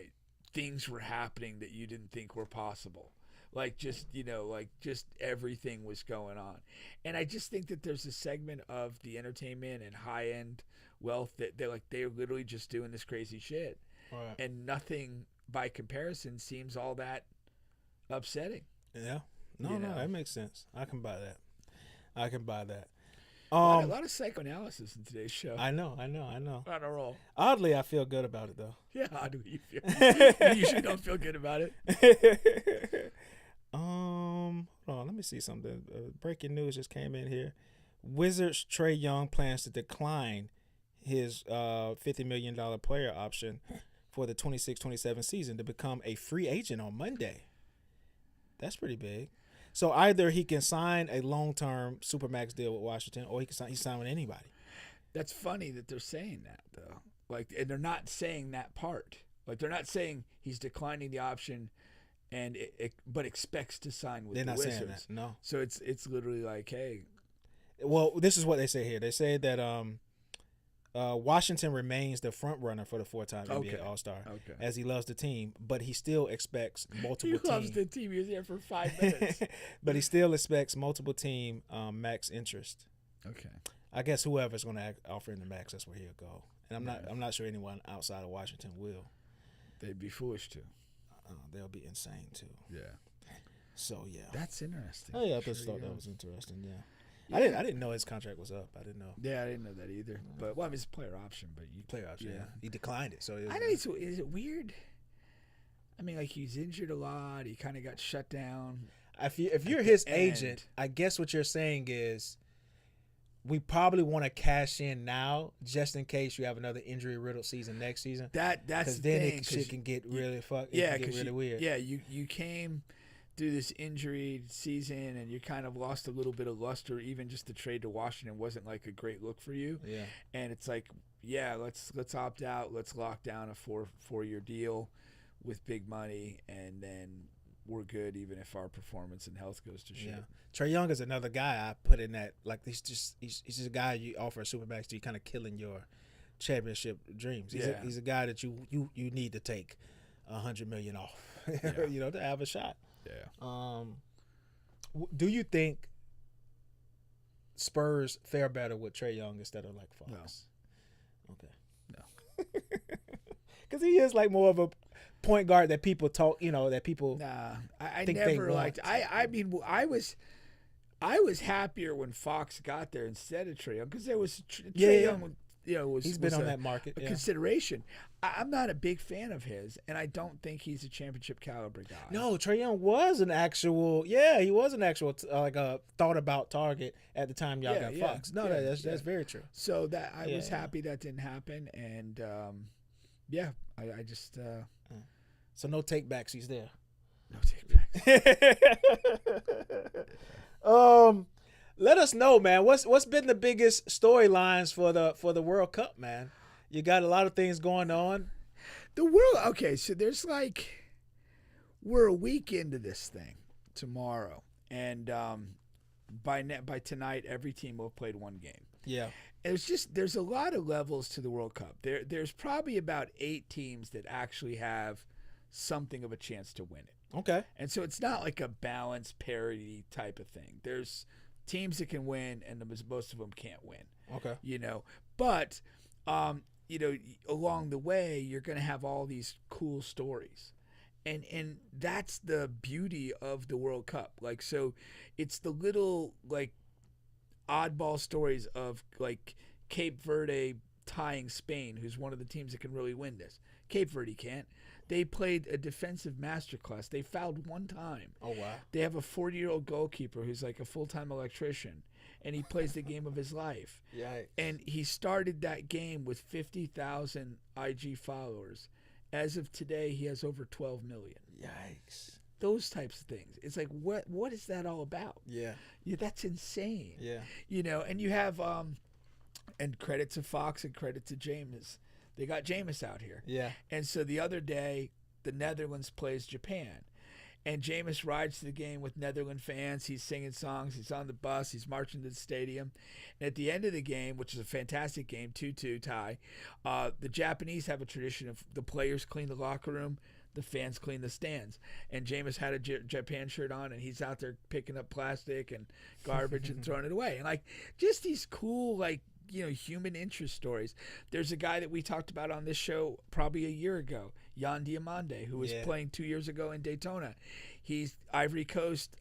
things were happening that you didn't think were possible. Like, just, you know, like, just everything was going on. And I just think that there's a segment of the entertainment and high-end wealth that they're literally just doing this crazy shit. Right. And nothing by comparison seems all that upsetting. Yeah. No, that makes sense. I can buy that. A lot of psychoanalysis in today's show. I know. On a roll. Oddly, I feel good about it, though. Yeah, how do you feel? You usually don't feel good about it. Hold on, let me see something. Breaking news just came in here. Wizards Trae Young plans to decline his $50 million player option for the 26-27 season to become a free agent on Monday. That's pretty big. So either he can sign a long-term Supermax deal with Washington, or he can sign with anybody. That's funny that they're saying that, though. Like, and they're not saying that part. Like, they're not saying he's declining the option, and but expects to sign with the Wizards. They're not saying that. No. So it's literally like, hey. Well, this is what they say here. They say that Washington remains the front runner for the 4-time NBA All-Star, as he loves the team, but he still expects multiple teams. He loves the team. He was there for 5 minutes. But he still expects multiple team max interest. Okay. I guess whoever's going to offer him the max, that's where he'll go. And I'm not sure anyone outside of Washington will. They'd be foolish to. They'll be insane too. Yeah. So yeah. That's interesting. Oh yeah, I just thought that was interesting. Yeah. I didn't know his contract was up. I didn't know. Yeah, I didn't know that either. But well, I mean, it's a player option, but player option. Yeah. He declined it. So I know. Is it weird? I mean, like, he's injured a lot. He kind of got shut down. If you're his agent, I guess what you're saying is, we probably want to cash in now, just in case you have another injury-riddled season next season. That's because the then thing, shit can get really fucked. Yeah, because really weird. Yeah, you came through this injury season and you kind of lost a little bit of luster. Even just the trade to Washington wasn't like a great look for you. Yeah, and it's like, yeah, let's opt out. Let's lock down a four-year deal with big money, and then we're good, even if our performance and health goes to shit. Yeah. Trae Young is another guy I put in that, like, he's just a guy you offer a Supermax to, kind of killing your championship dreams. He's a guy that you need to take $100 million off, you know, to have a shot. Yeah. Do you think Spurs fare better with Trae Young instead of like Fox? No. Okay. No. Because he is like more of a point guard that people talk, you know, that people. Nah, I never liked. I mean, I was happier when Fox got there instead of Trae Young, because there was Trae Young. You know, he's been on that market. Consideration. I'm not a big fan of his, and I don't think he's a championship caliber guy. No, Trae Young was an actual. Yeah, he was an actual like a thought about target at the time y'all got Fox. No, that's very true. So that I was happy that didn't happen, and I just. So no takebacks. He's there. No takebacks. Let us know, man. What's been the biggest storylines for the World Cup, man? You got a lot of things going on. The world. Okay, so there's like, we're a week into this thing tomorrow, and by tonight, every team will have played one game. Yeah. There's a lot of levels to the World Cup. There's probably about 8 teams that actually have something of a chance to win it. Okay. And so it's not like a balanced parity type of thing. There's teams that can win, and most of them can't win. Okay. You know, but you know, along the way, you're going to have all these cool stories. And that's the beauty of the World Cup. Like, so it's the little, like, oddball stories of like Cape Verde tying Spain, who's one of the teams that can really win this. Cape Verde can't. They played a defensive masterclass. They fouled one time. Oh, wow. They have a 40-year-old goalkeeper who's like a full-time electrician, and he plays the game of his life. Yikes. And he started that game with 50,000 IG followers. As of today, he has over 12 million. Yikes. Those types of things. It's like, what is that all about? Yeah. That's insane. Yeah. You know, and you have, and credit to Fox and credit to Jameis. They got Jameis out here. Yeah. And so the other day, the Netherlands plays Japan. And Jameis rides to the game with Netherlands fans. He's singing songs. He's on the bus. He's marching to the stadium. And at the end of the game, which is a fantastic game, 2-2 tie, the Japanese have a tradition of the players clean the locker room, the fans clean the stands. And Jameis had a Japan shirt on, and he's out there picking up plastic and garbage and throwing it away. And, like, just these cool, like, you know, human interest stories. There's a guy that we talked about on this show probably a year ago, Jan Diamande, who was playing 2 years ago in Daytona. He's Ivory Coast,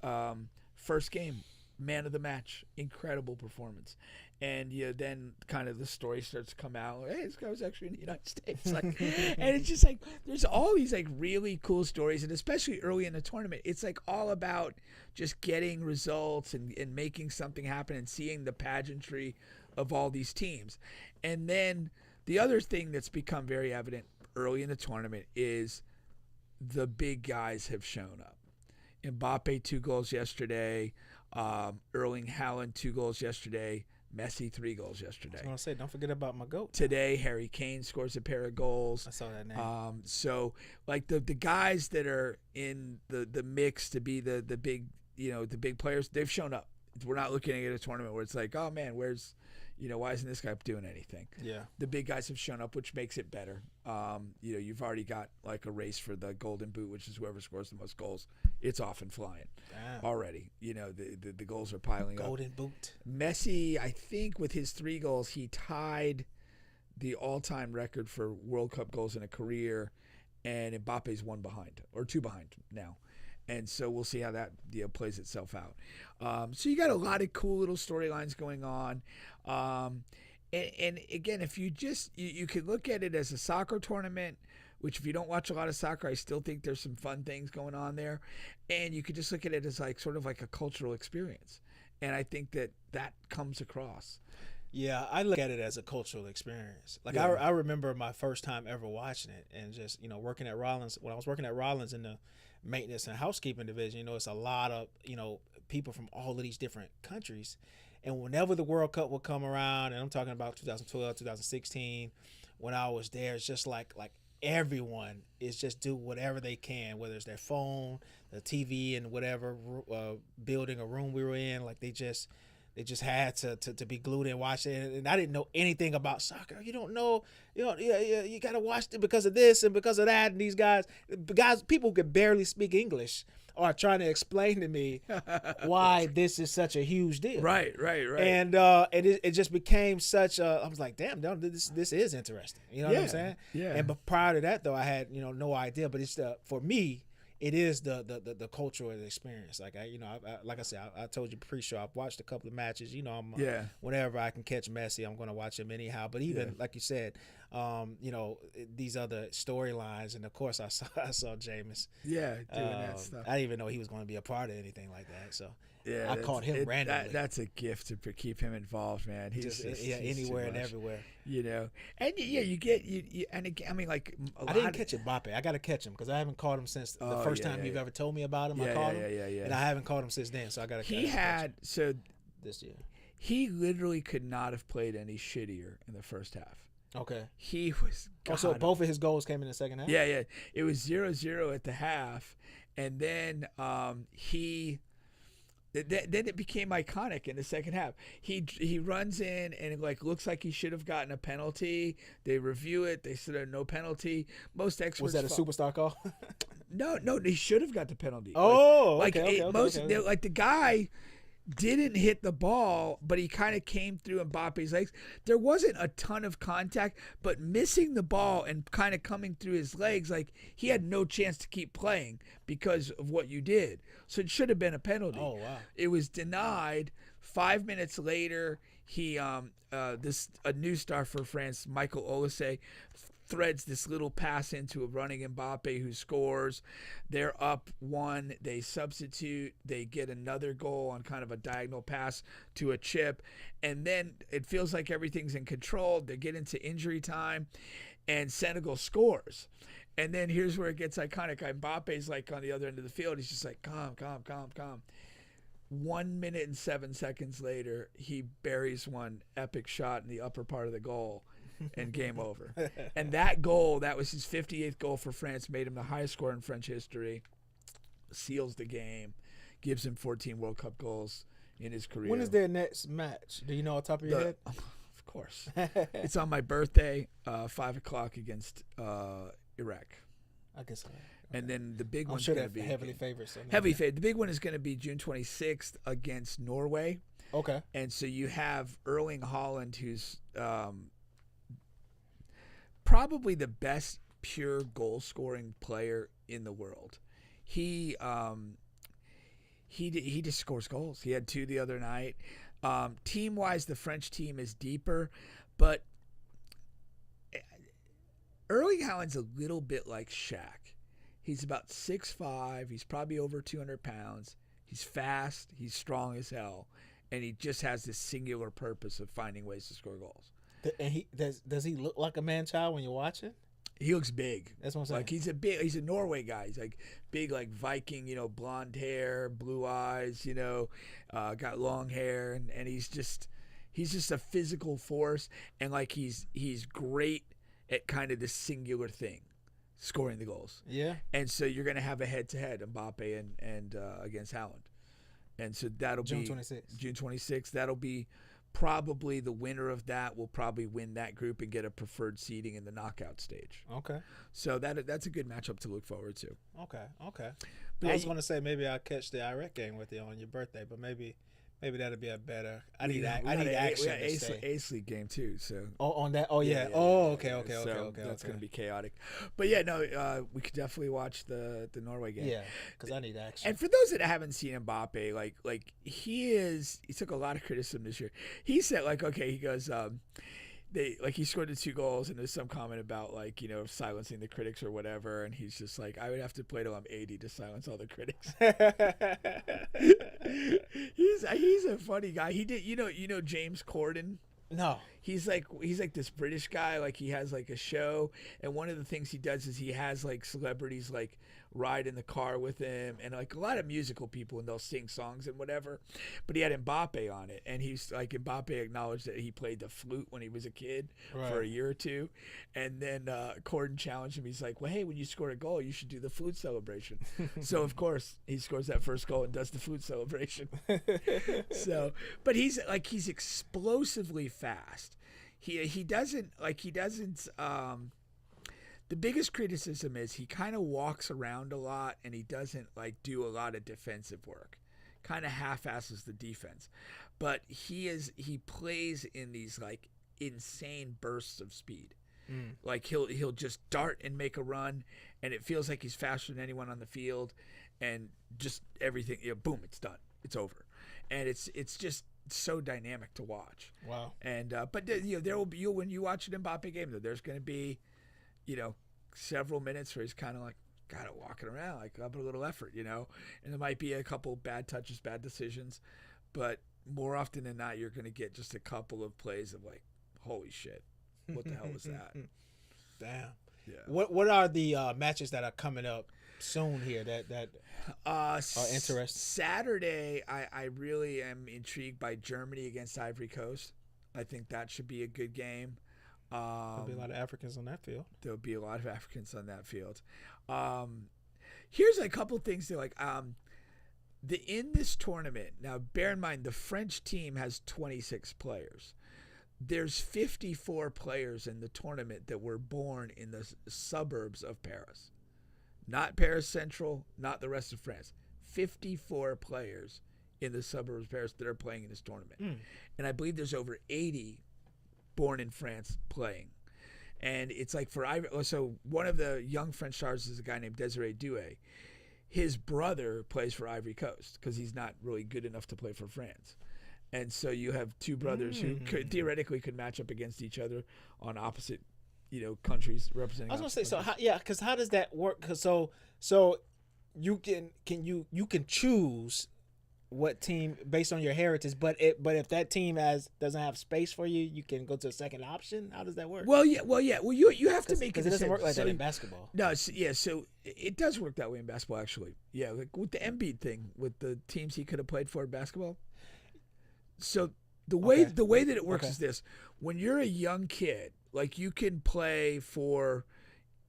first game, man of the match, incredible performance. And then kind of the story starts to come out. Hey, this guy was actually in the United States. Like, and it's just like there's all these like really cool stories, and especially early in the tournament, it's like all about just getting results and making something happen and seeing the pageantry of all these teams. And then the other thing that's become very evident early in the tournament is the big guys have shown up. Mbappe 2 goals yesterday, Erling Haaland 2 goals yesterday, Messi 3 goals yesterday. I was going to say, don't forget about my GOAT. Today, Harry Kane scores a pair of goals. I saw that name. So like the guys that are in the mix to be the big, you know, the big players, they've shown up. We're not looking at a tournament where it's like, oh man, where's, you know, why isn't this guy doing anything? Yeah. The big guys have shown up, which makes it better. You know, you've already got like a race for the golden boot, which is whoever scores the most goals. It's off and flying already. You know, the goals are piling up. Golden boot. Messi, I think with his 3 goals, he tied the all-time record for World Cup goals in a career, and Mbappe's 1 behind, or 2 behind now. And so we'll see how that plays itself out. So you got a lot of cool little storylines going on. And again, if you just you could look at it as a soccer tournament, which if you don't watch a lot of soccer, I still think there's some fun things going on there. And you could just look at it as like sort of like a cultural experience. And I think that comes across. Yeah, I look at it as a cultural experience. Like I remember my first time ever watching it, and just, you know, working at Rollins. When I was working at Rollins in the maintenance and housekeeping division, you know, it's a lot of, you know, people from all of these different countries. And whenever the World Cup would come around, and I'm talking about 2012, 2016, when I was there, it's just like everyone is just do whatever they can, whether it's their phone, the TV, and whatever building or room we were in. Like they just had to be glued and watch it. And I didn't know anything about soccer. You don't know, you got to watch it because of this and because of that. And these guys, people who could barely speak English are trying to explain to me why this is such a huge deal. Right. And it just became such a, I was like, damn, this is interesting. You know what I'm saying? Yeah. And but prior to that, though, I had, you know, no idea. But it's for me, it is the cultural experience. Like like I said, I told you pre-show, I've watched a couple of matches. You know, whenever I can catch Messi, I'm going to watch him anyhow. But even like you said, you know, these other storylines, and of course I saw Jameis. Yeah, doing that stuff. I didn't even know he was going to be a part of anything like that. So yeah, I caught him randomly. That's a gift to keep him involved, man. He's anywhere and everywhere. You know, and you get and again, I mean, like I didn't catch Mbappe. I got to catch him because I haven't caught him since the first time you've ever told me about him. I caught him, and I haven't caught him since then. So I got to. He had this year. He literally could not have played any shittier in the first half. Okay. He was. So both of his goals came in the second half. Yeah. It was 0-0 at the half, and then Then it became iconic in the second half. He runs in and it like looks like he should have gotten a penalty. They review it. They said no penalty. Most experts. Was that a superstar call? No, he should have got the penalty. Oh, okay. Okay. Like the guy, didn't hit the ball, but he kind of came through Mbappe's legs. There wasn't a ton of contact, but missing the ball and kind of coming through his legs, like he had no chance to keep playing because of what you did. So it should have been a penalty. Oh, wow. It was denied. 5 minutes later, a new star for France, Michael Olise, threads this little pass into a running Mbappe who scores. They're up 1. They substitute. They get another goal on kind of a diagonal pass to a chip. And then it feels like everything's in control. They get into injury time, and Senegal scores. And then here's where it gets iconic. Mbappe's like on the other end of the field. He's just like, calm. 1 minute and 7 seconds later, he buries one epic shot in the upper part of the goal. And game over. And that goal, that was his 58th goal for France, made him the highest scorer in French history, seals the game, gives him 14 World Cup goals in his career. When is their next match? Do you know off the top of your head? Of course. It's on my birthday, 5 o'clock against Iraq. I guess so. Okay. And then the big one's going to be heavily favored. So The big one is going to be June 26th against Norway. Okay. And so you have Erling Haaland, who's probably the best pure goal scoring player in the world. He just scores goals. He had 2 the other night. Team wise, the French team is deeper, but Erling Haaland's a little bit like Shaq. He's about 6'5". He's probably over 200 pounds. He's fast. He's strong as hell, and he just has this singular purpose of finding ways to score goals. And he does he look like a man-child when you're watching? He looks big. That's what I'm saying. Like he's a Norway guy. He's like big, like Viking, blonde hair, blue eyes, got long hair, and he's just a physical force, and like he's great at kind of this singular thing, scoring the goals. Yeah. And so you're gonna have a head-to-head Mbappe and against Haaland, and so that'll June be 26th. June 26th. That'll be. Probably the winner of that will probably win that group and get a preferred seeding in the knockout stage. Okay. So that's a good matchup to look forward to. Okay. But I was going to say maybe I'll catch the Iraq game with you on your birthday, but maybe that'll be a better. I need action. We got Ace League game too. So on that. Oh yeah. Okay. That's going to be chaotic. But yeah, no, we could definitely watch the Norway game. Yeah, because I need action. And for those that haven't seen Mbappe, like he took a lot of criticism this year. He said he goes. He scored the 2 goals, and there's some comment about silencing the critics or whatever, and he's just like, I would have to play till I'm 80 to silence all the critics. He's a funny guy. He did James Corden. No. He's like this British guy. Like he has like a show, and one of the things he does is he has like celebrities like ride in the car with him, and like a lot of musical people, and they'll sing songs and whatever. But he had Mbappe on it, and he's like, Mbappe acknowledged that he played the flute when he was a kid for a year or 2, and then Corden challenged him. He's like, well, hey, when you score a goal, you should do the flute celebration. So of course he scores that first goal and does the flute celebration. So, but he's explosively fast. He doesn't. The biggest criticism is he kind of walks around a lot, and he doesn't do a lot of defensive work. Kind of half-asses the defense, but he plays in these insane bursts of speed. Like he'll just dart and make a run, and it feels like he's faster than anyone on the field, and just everything. Boom, it's done. It's over, and it's just so dynamic to watch. Wow. And but there will be, when you watch an Mbappe game, though, there's going to be several minutes where he's kind of got it walking around, up a little effort, and there might be a couple bad touches, bad decisions, but more often than not, you're going to get just a couple of plays of holy shit, what the hell was that? Damn. Yeah. What are the matches that are coming up soon here that are interesting? Saturday, I really am intrigued by Germany against Ivory Coast. I think that should be a good game. There'll be a lot of Africans on that field. There'll be a lot of Africans on that field. Here's a couple things that in this tournament. Now, bear in mind, the French team has 26 players. There's 54 players in the tournament that were born in the suburbs of Paris. Not Paris Central, not the rest of France. 54 players in the suburbs of Paris that are playing in this tournament. And I believe there's over 80 born in France playing. And it's like so one of the young French stars is a guy named Desiree Doué. His brother plays for Ivory Coast because he's not really good enough to play for France. And so you have two brothers who theoretically could match up against each other on opposite, countries representing. I was going to say, because how does that work? Cause so you can choose what team based on your heritage, but if that team doesn't have space for you, you can go to a second option. How does that work? Well, you have to make it. Because it doesn't work like that in basketball. No, so it does work that way in basketball actually. Yeah, like with the Embiid thing, with the teams he could have played for in basketball. So the way that it works is this: when you're a young kid, like you can play for.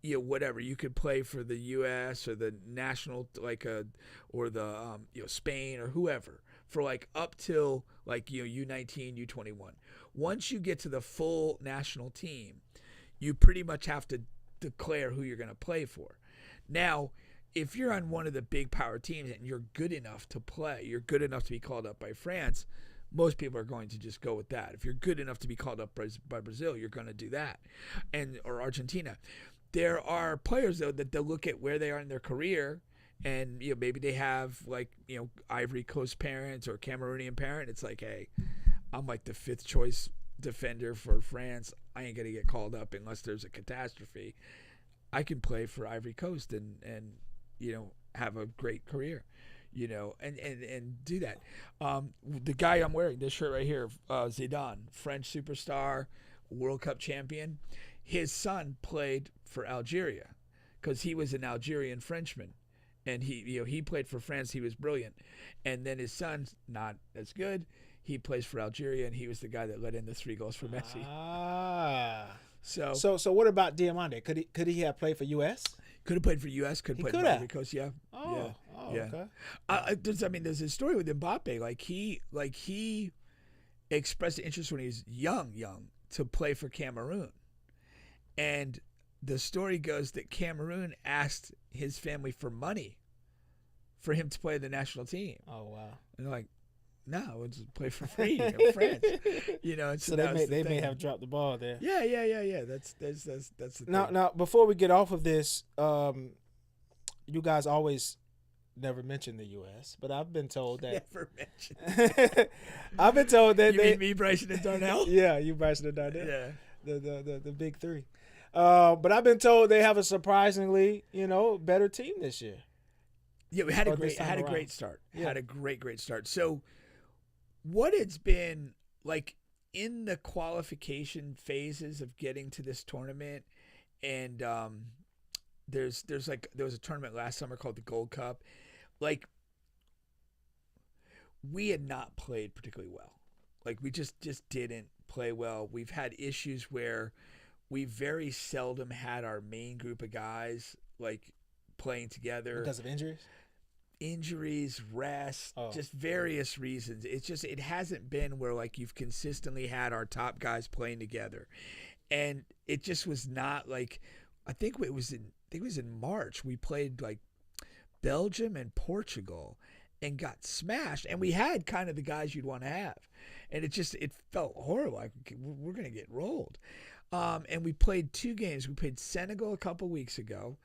Whatever you could play for the U.S. or the national, or the Spain or whoever for like up till like U19, U21. Once you get to the full national team, you pretty much have to declare who you're going to play for. Now, if you're on one of the big power teams and you're good enough to play, you're good enough to be called up by France. Most people are going to just go with that. If you're good enough to be called up by Brazil, you're going to do that, or Argentina. There are players though that they'll look at where they are in their career, and maybe they have Ivory Coast parents or Cameroonian parent. It's like, hey, I'm like the 5th choice defender for France. I ain't gonna get called up unless there's a catastrophe. I can play for Ivory Coast and have a great career, and do that. The guy I'm wearing this shirt right here, Zidane, French superstar, World Cup champion. His son played for Algeria because he was an Algerian Frenchman, and he played for France. He was brilliant, and then his son's not as good. He plays for Algeria, and he was the guy that let in the 3 goals for Messi. So what about Diamante? Could he have played for U.S.? Could have played for U.S. Could have played for Ivory Coast. Yeah. Okay. There's a story with Mbappe. He expressed interest when he was young to play for Cameroon. And the story goes that Cameroon asked his family for money for him to play the national team. Oh, wow. And they're like, no, we'll just play for free in France. So they may have dropped the ball there. Yeah. That's the thing. Now, before we get off of this, you guys always never mention the U.S., but I've been told that. Never mentioned. I've been told that you mean me, Bryson, and Darnell? Yeah, you, Bryson, and Darnell. Yeah. The big 3. But I've been told they have a surprisingly, better team this year. Yeah, we had a great start. Yeah. Had a great start. So what it's been like in the qualification phases of getting to this tournament, and there was a tournament last summer called the Gold Cup. Like, we had not played particularly well. Like, we just didn't play well. We've had issues where we very seldom had our main group of guys like playing together because of injuries, rest, just various reasons. It hasn't been where like you've consistently had our top guys playing together, and it just was not like. I think it was in March we played like Belgium and Portugal and got smashed, and we had kind of the guys you'd want to have, and it felt horrible. Like we're gonna get rolled. And we played 2 games. We played Senegal a couple weeks ago,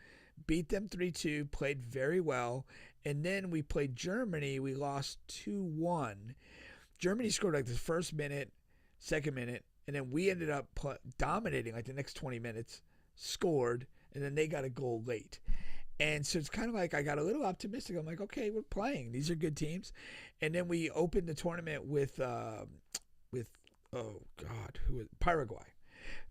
beat them 3-2, played very well. And then we played Germany. We lost 2-1. Germany scored like the first minute, second minute, and then we ended up dominating like the next 20 minutes, scored, and then they got a goal late. And so it's kind of like I got a little optimistic. I'm like, okay, we're playing. These are good teams. And then we opened the tournament with Paraguay.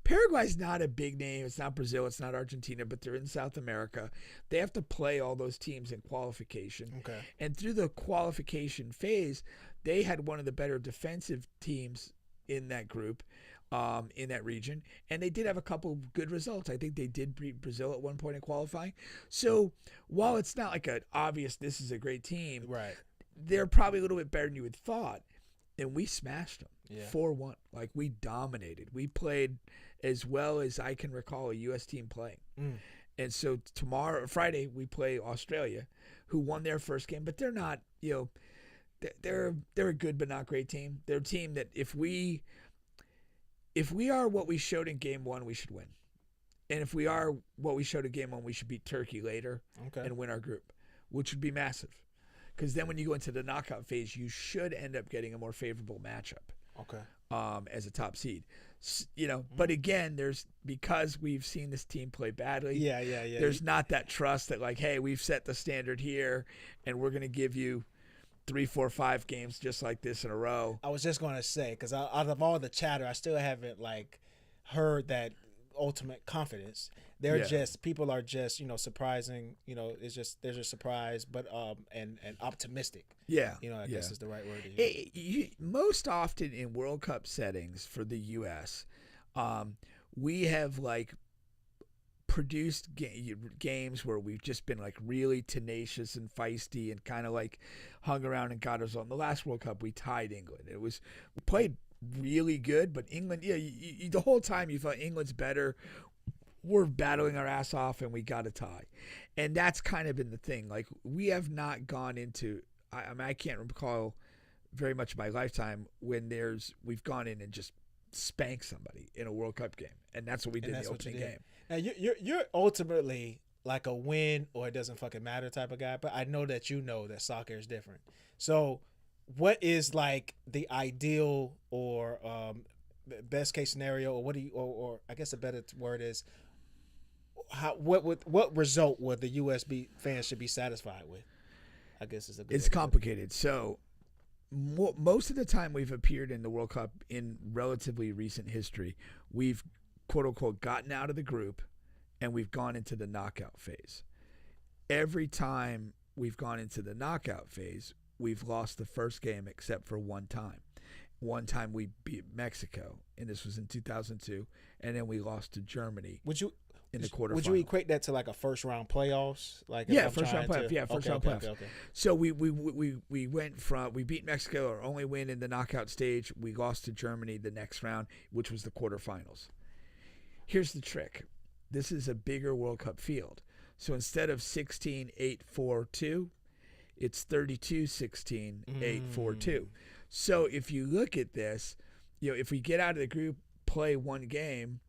Paraguay's not a big name. It's not Brazil. It's not Argentina, but they're in South America. They have to play all those teams in qualification. Okay. And through the qualification phase, they had one of the better defensive teams in that group, in that region. And they did have a couple good results. I think they did beat Brazil at one point in qualifying. So while it's not like an obvious, this is a great team, right? They're probably a little bit better than you would thought. And we smashed them 4-1. Like, we dominated. We played as well as I can recall a U.S. team playing. And so Friday, we play Australia, who won their first game, but they're not, they're a good but not great team. They're a team that if we are what we showed in game 1, we should win. And if we are what we showed in game 1, we should beat Turkey later and win our group, which would be massive. Because then when you go into the knockout phase, you should end up getting a more favorable matchup. As a top seed, But again, because we've seen this team play badly. There's not that trust that like, hey, we've set the standard here, and we're gonna give you 3, 4, 5 games just like this in a row. I was just gonna say, because out of all the chatter, I still haven't heard that ultimate confidence. People are just surprising. It's just they're just surprised, but and optimistic. I guess is the right word to use. Most often in World Cup settings for the U.S., we have produced games where we've just been really tenacious and feisty and kind of hung around and got us on. The last World Cup we tied England. We played really good, but England, the whole time you thought England's better. We're battling our ass off and we got a tie. And that's kind of been the thing. We have not gone into, I can't recall very much of my lifetime when we've gone in and just spanked somebody in a World Cup game. And that's what we did in the opening game. Now, you're ultimately like a win or it doesn't fucking matter type of guy, but I know that that soccer is different. So what is the ideal or best case scenario, or or I guess a better word is, what result would the USB fans should be satisfied with? I guess is a good. It's complicated. So most of the time we've appeared in the World Cup in relatively recent history, we've quote unquote gotten out of the group and we've gone into the knockout phase. Every time we've gone into the knockout phase, we've lost the first game except for one time. One time we beat Mexico, and this was in 2002, and then we lost to Germany. In the quarterfinals. Would you equate that to a first round playoffs? First round playoffs. Okay. So we beat Mexico, our only win in the knockout stage. We lost to Germany the next round, which was the quarterfinals. Here's the trick. This is a bigger World Cup field. So instead of 16-8-4-2, it's 32-16-8-4-2. So if you look at this, if we get out of the group, play one game,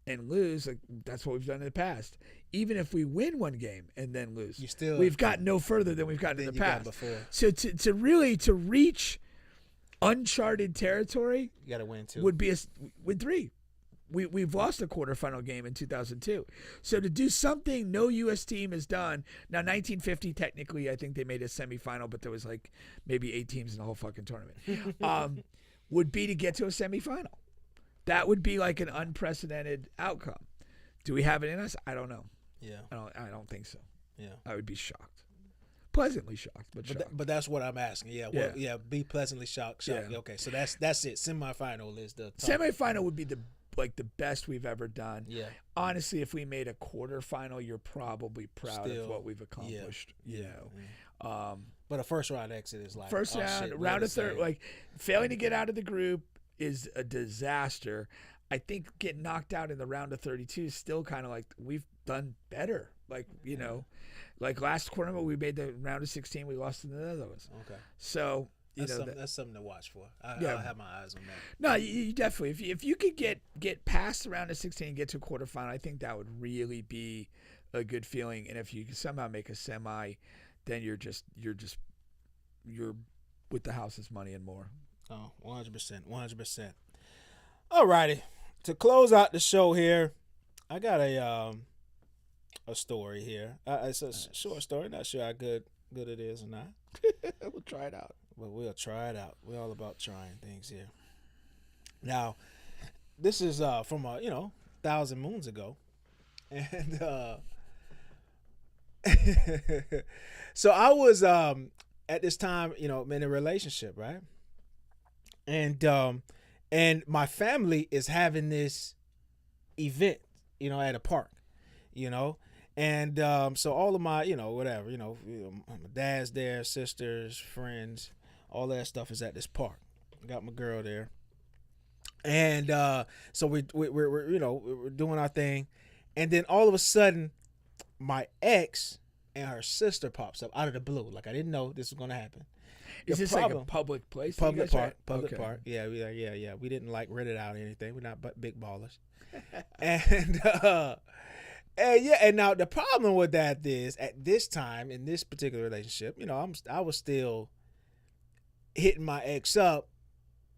and lose, that's what we've done in the past. Even if we win one game and then lose, we've gotten no further than we've gotten in the past. So to reach uncharted territory, you got to win 2. Would be win 3. We've lost a quarterfinal game in 2002. So to do something no U.S. team has done. Now 1950, technically, I think they made a semifinal, but there was maybe 8 teams in the whole fucking tournament. Would be to get to a semifinal. That would be an unprecedented outcome. Do we have it in us? I don't know. Yeah. I don't think so. Yeah. I would be shocked. Pleasantly shocked, but shocked. But that's what I'm asking. Yeah. Well, be pleasantly shocked. Yeah. Okay. So that's it. Semifinal is the top. Semifinal would be the best we've ever done. Yeah. Honestly, if we made a quarterfinal, you're probably proud of what we've accomplished. Yeah. But a first round exit is first round of third. Failing to get out of the group is a disaster. I think getting knocked out in the round of 32 is still kind of we've done better. Last tournament we made the round of 16, we lost to the Netherlands. Okay. So that's something to watch for. I'll have my eyes on that. No, you definitely. If you could get past the round of 16 and get to a quarterfinal, I think that would really be a good feeling. And if you can somehow make a semi, then you're with the house's money and more. Oh, 100%. All righty. To close out the show here, I got a story here. It's a short story. Not sure how good it is or not. We'll try it out. But we'll try it out. We're all about trying things here. Now, this is from 1,000 moons ago. And so I was at this time, in a relationship, right? And my family is having this event, at a park, and so all of my, whatever, my dad's there, sisters, friends, all that stuff is at this park. I got my girl there, and so we're doing our thing, and then all of a sudden, my ex and her sister pops up out of the blue. I didn't know this was gonna happen. Is this like a public place? Public park. Public park. Yeah, yeah. We didn't like rent it out or anything. We're not big ballers. And now the problem with that is at this time in this particular relationship, I was still hitting my ex up,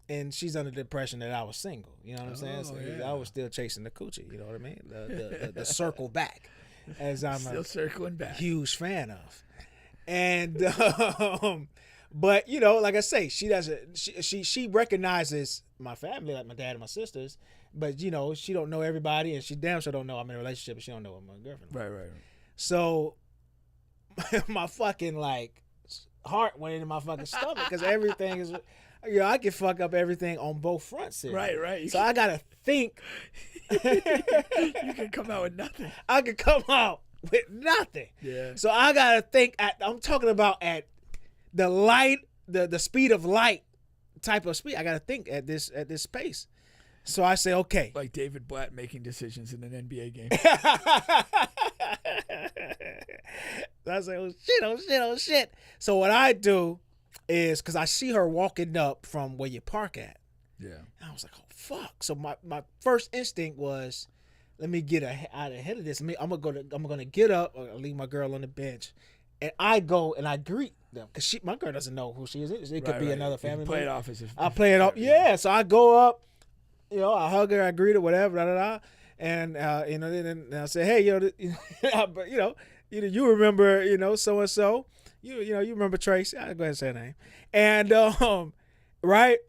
and she's under the impression that I was single. You know what I'm saying? So I was still chasing the coochie. You know what I mean? The circle back, as I'm still circling back. Huge fan of. And but like I say, she doesn't. She recognizes my family, like my dad and my sisters. But she don't know everybody, and she damn sure don't know I'm in a relationship, and she don't know I'm my girlfriend. Right. So my fucking heart went into my fucking stomach because everything is, I can fuck up everything on both fronts here. Right. So I gotta think. You can come out with nothing. I can come out with nothing. Yeah. So I gotta think. I'm talking about at the light, the speed of light type of speed. I gotta think at this pace. So I say, okay. Like David Blatt making decisions in an NBA game. I say, oh shit. So what I do is, because I see her walking up from where you park at. Yeah. And I was like, oh fuck. So my first instinct was, let me get out ahead of this. I'm gonna get up, or leave my girl on the bench, and I go and I greet them, because my girl doesn't know who she is. It could be another family member. Play it off as if I play it off. Yeah. So I go up. I hug her, I greet her, whatever, and then I say, hey, but you remember, so and so, you remember Tracy? I'll go ahead and say her name, and right,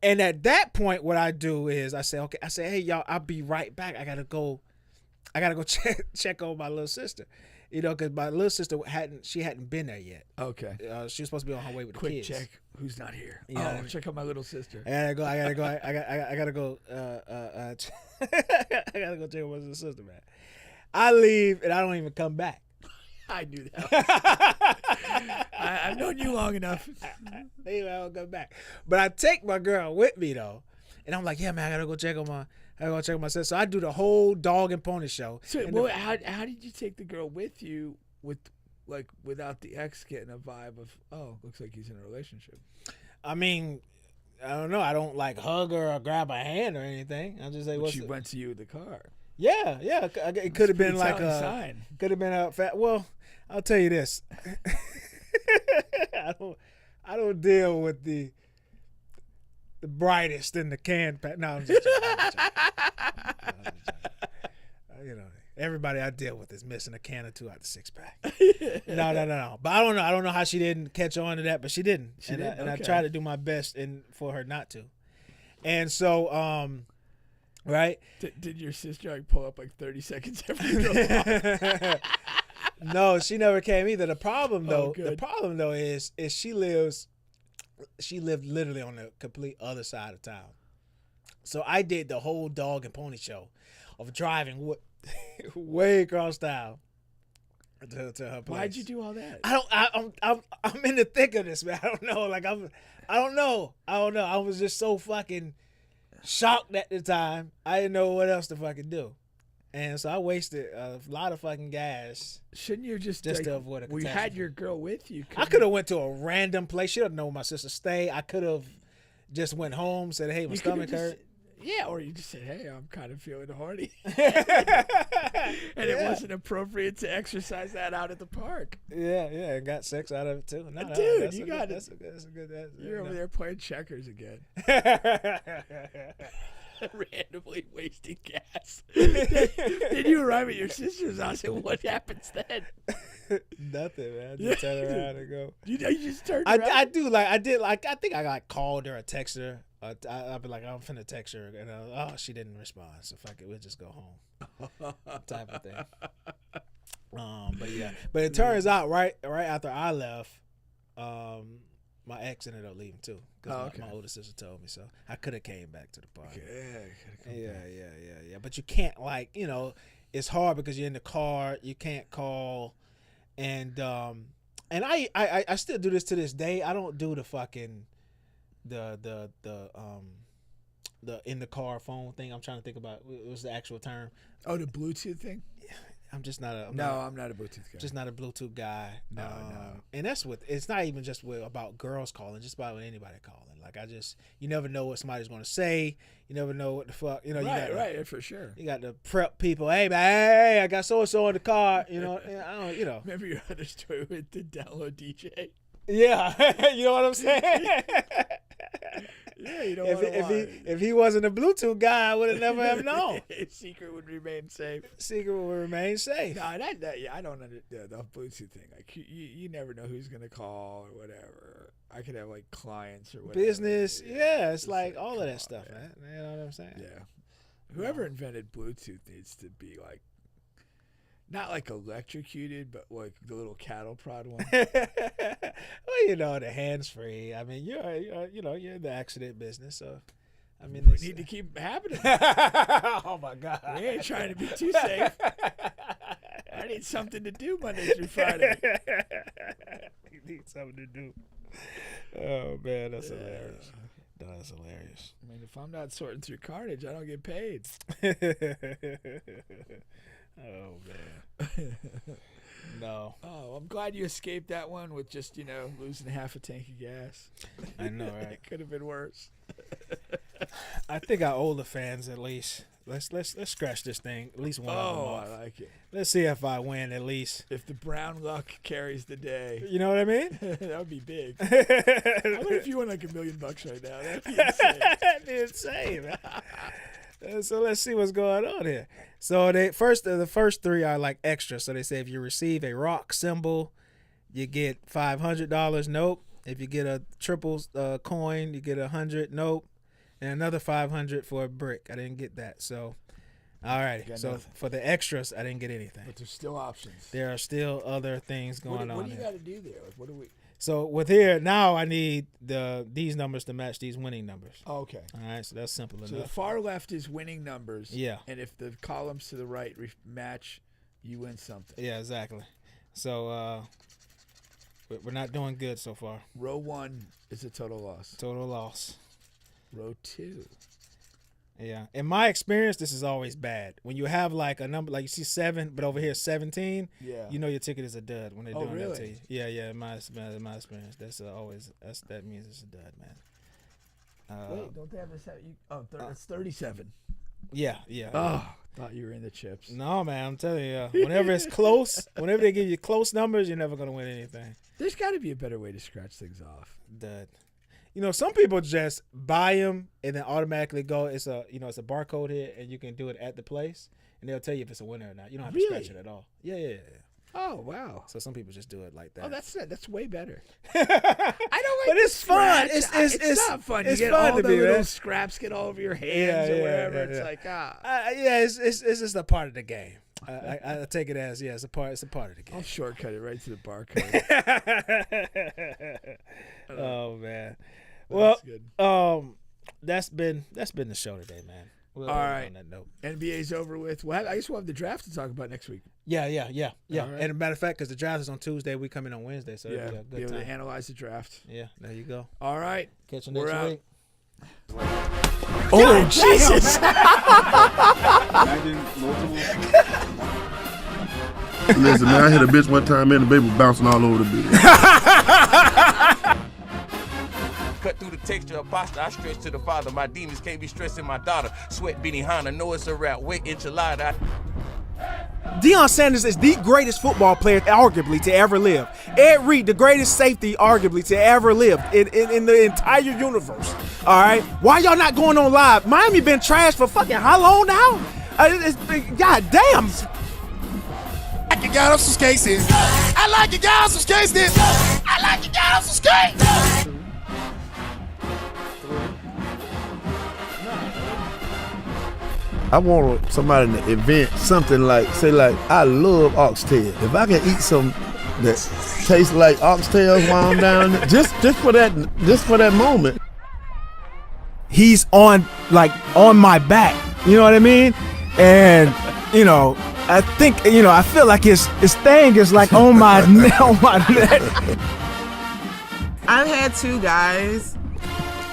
and at that point, what I do is I say, hey, y'all, I'll be right back. I gotta go check on my little sister. Because my little sister hadn't been there yet. Okay. She was supposed to be on her way with the Quick kids. check. Who's not here? Yeah. Oh, check out my little sister. I gotta go. I gotta go. I gotta go check on my little sister, man. I leave and I don't even come back. I knew that. I've known you long enough. I don't come back. But I take my girl with me though, and I'm like, yeah, man, I gotta go check on my sister. So I do the whole dog and pony show. So, how did you take the girl with you without the ex getting a vibe of, oh, looks like he's in a relationship? I mean, I don't know. I don't hug her or grab her hand or anything. I just say, but she went to you in the car. Yeah. It could have been like a sign. Could have been a fat. Well, I'll tell you this. I don't deal with the brightest in the can. No, I'm just joking. Everybody I deal with is missing a can or two out the 6-pack. No. But I don't know how she didn't catch on to that, but she didn't. I tried to do my best for her not to. And so, right? Did your sister pull up 30 seconds after you drove off? No, she never came either. The problem though is she lived literally on the complete other side of town. So I did the whole dog and pony show of driving way across town to her place. Why'd you do all that? I'm in the thick of this, man. I don't know. I don't know. I was just so fucking shocked at the time. I didn't know what else to fucking do. And so I wasted a lot of fucking gas. Shouldn't you just to avoid a catastrophe? We had your girl with you. I could have went to a random place. She doesn't know where my sister stay. I could have just went home, said, hey, my stomach hurt. Yeah, or you just said, hey, I'm kind of feeling horny. And it wasn't appropriate to exercise that out at the park. Yeah, and got sex out of it too. Dude, you got it. That's a good. You're over there playing checkers again. Randomly wasting gas. Then you arrive at your sister's house, and what happens then? Nothing, man. I just turn around and go. You just turn around? I think I called her or texted her. I'd be like, I'm finna text her, and she didn't respond, so fuck it, we'll just go home, type of thing. But it turns out right after I left, my ex ended up leaving too, because my older sister told me so. I could have came back to the party. Yeah. But you can't it's hard because you're in the car, you can't call, and I still do this to this day. I don't do the fucking the in the car phone thing. I'm trying to think about what was the actual term. Oh, the Bluetooth thing? I'm just not a. I'm not a Bluetooth guy. Just not a Bluetooth guy. No. And that's it's not even just about girls calling, just about anybody calling. Like you never know what somebody's going to say. You never know what the fuck, you know. Right, for sure. You got to prep people. Hey, man, I got so and so in the car. You know, and I don't, you know. Remember your other story with the download DJ? Yeah, you know what I'm saying. Yeah, you know if he wasn't a Bluetooth guy, I would have never have known. Secret would remain safe. Secret would remain safe. No, I don't understand the Bluetooth thing. Like you never know who's gonna call or whatever. I could have like clients or whatever. Business, yeah, it's like all of that stuff, man. You know what I'm saying? Yeah. Whoever invented Bluetooth needs to be like, not like electrocuted, but like the little cattle prod one. Well, you know, the hands-free. I mean, you're in the accident business, so I mean, we need to keep happening. Oh my God, we ain't trying to be too safe. I need something to do Monday through Friday. You need something to do. Oh man, that's hilarious. No, that's hilarious. I mean, if I'm not sorting through carnage, I don't get paid. Oh man. No. Oh, I'm glad you escaped that one with just, losing half a tank of gas. I know, right? It could have been worse. I think our older fans, at least, let's scratch this thing. At least one of them off. I like it. Let's see if I win at least. If the brown luck carries the day. You know what I mean? That would be big. I wonder if you won like $1 million right now. That'd be insane. That'd be insane. So let's see what's going on here. So the first three are like extra. So they say if you receive a rock symbol, you get $500. Nope. If you get a triple coin, you get $100. Nope. And another $500 for a brick. I didn't get that. So, all right. So nothing. For the extras, I didn't get anything. But there's still options. There are still other things going on. What do you got to do there? Like, what do we? So with here now, I need these numbers to match these winning numbers. Oh, okay. All right, so that's simple enough. So the far left is winning numbers. Yeah. And if the columns to the right match, you win something. Yeah, exactly. So we're not doing good so far. Row 1 is a total loss. Total loss. Row 2. Yeah. In my experience, this is always bad. When you have like a number, like you see 7, but over here 17, yeah, you know your ticket is a dud when they're doing that to you. Yeah. Yeah. In my experience, that means it's a dud, man. Wait, don't they have this? It's 37. Yeah. Oh, thought you were in the chips. No, man, I'm telling you, whenever it's close, whenever they give you close numbers, you're never gonna win anything. There's got to be a better way to scratch things off. Dud. Some people just buy them and then automatically go. It's a barcode here, and you can do it at the place, and they'll tell you if it's a winner or not. You don't have to scratch it at all. Yeah. Oh wow! So some people just do it like that. Oh, that's way better. I don't like, but it's fun. It's not fun. It's you get fun all to the be, little man. scraps get all over your hands or whatever. It's like it's just a part of the game. I take it as it's a part of the game. I'll shortcut it right to the barcode. Oh man. Well, that's been the show today, man. All right. On that note, NBA's over with. Well, I guess we'll have the draft to talk about next week. Yeah. Right. And a matter of fact, because the draft is on Tuesday, we come in on Wednesday, so it'll be a good be able time to analyze the draft. Yeah, there you go. All right, catch you next week. Oh Jesus! Listen, man, I hit a bitch one time, man, the baby was bouncing all over the bitch. Cut through the texture of pasta, I stretch to the father. My demons can't be stressing my daughter. Sweat beating Hana, know it's a rap. Wet enchilada. Deion Sanders is the greatest football player, arguably, to ever live. Ed Reed, the greatest safety, arguably, to ever live in the entire universe. All right? Why y'all not going on live? Miami been trashed for fucking how long now? God damn. I like you got on some skates. I like you got on some skates. I like you got on some skates. I want somebody in the event, something like, say like, I love oxtail. If I can eat some that tastes like oxtails while I'm down there, just for that moment. He's on my back, you know what I mean? And, I think, I feel like his thing is like on my neck. I've had 2 guys.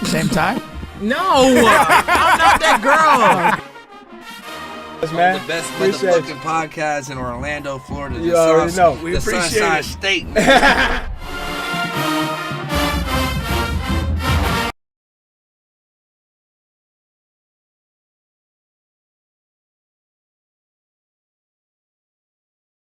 Same time? No, I'm not that girl. man. The best Appreciate motherfucking podcast in Orlando, Florida. You already know. We appreciate Sunshine State, man.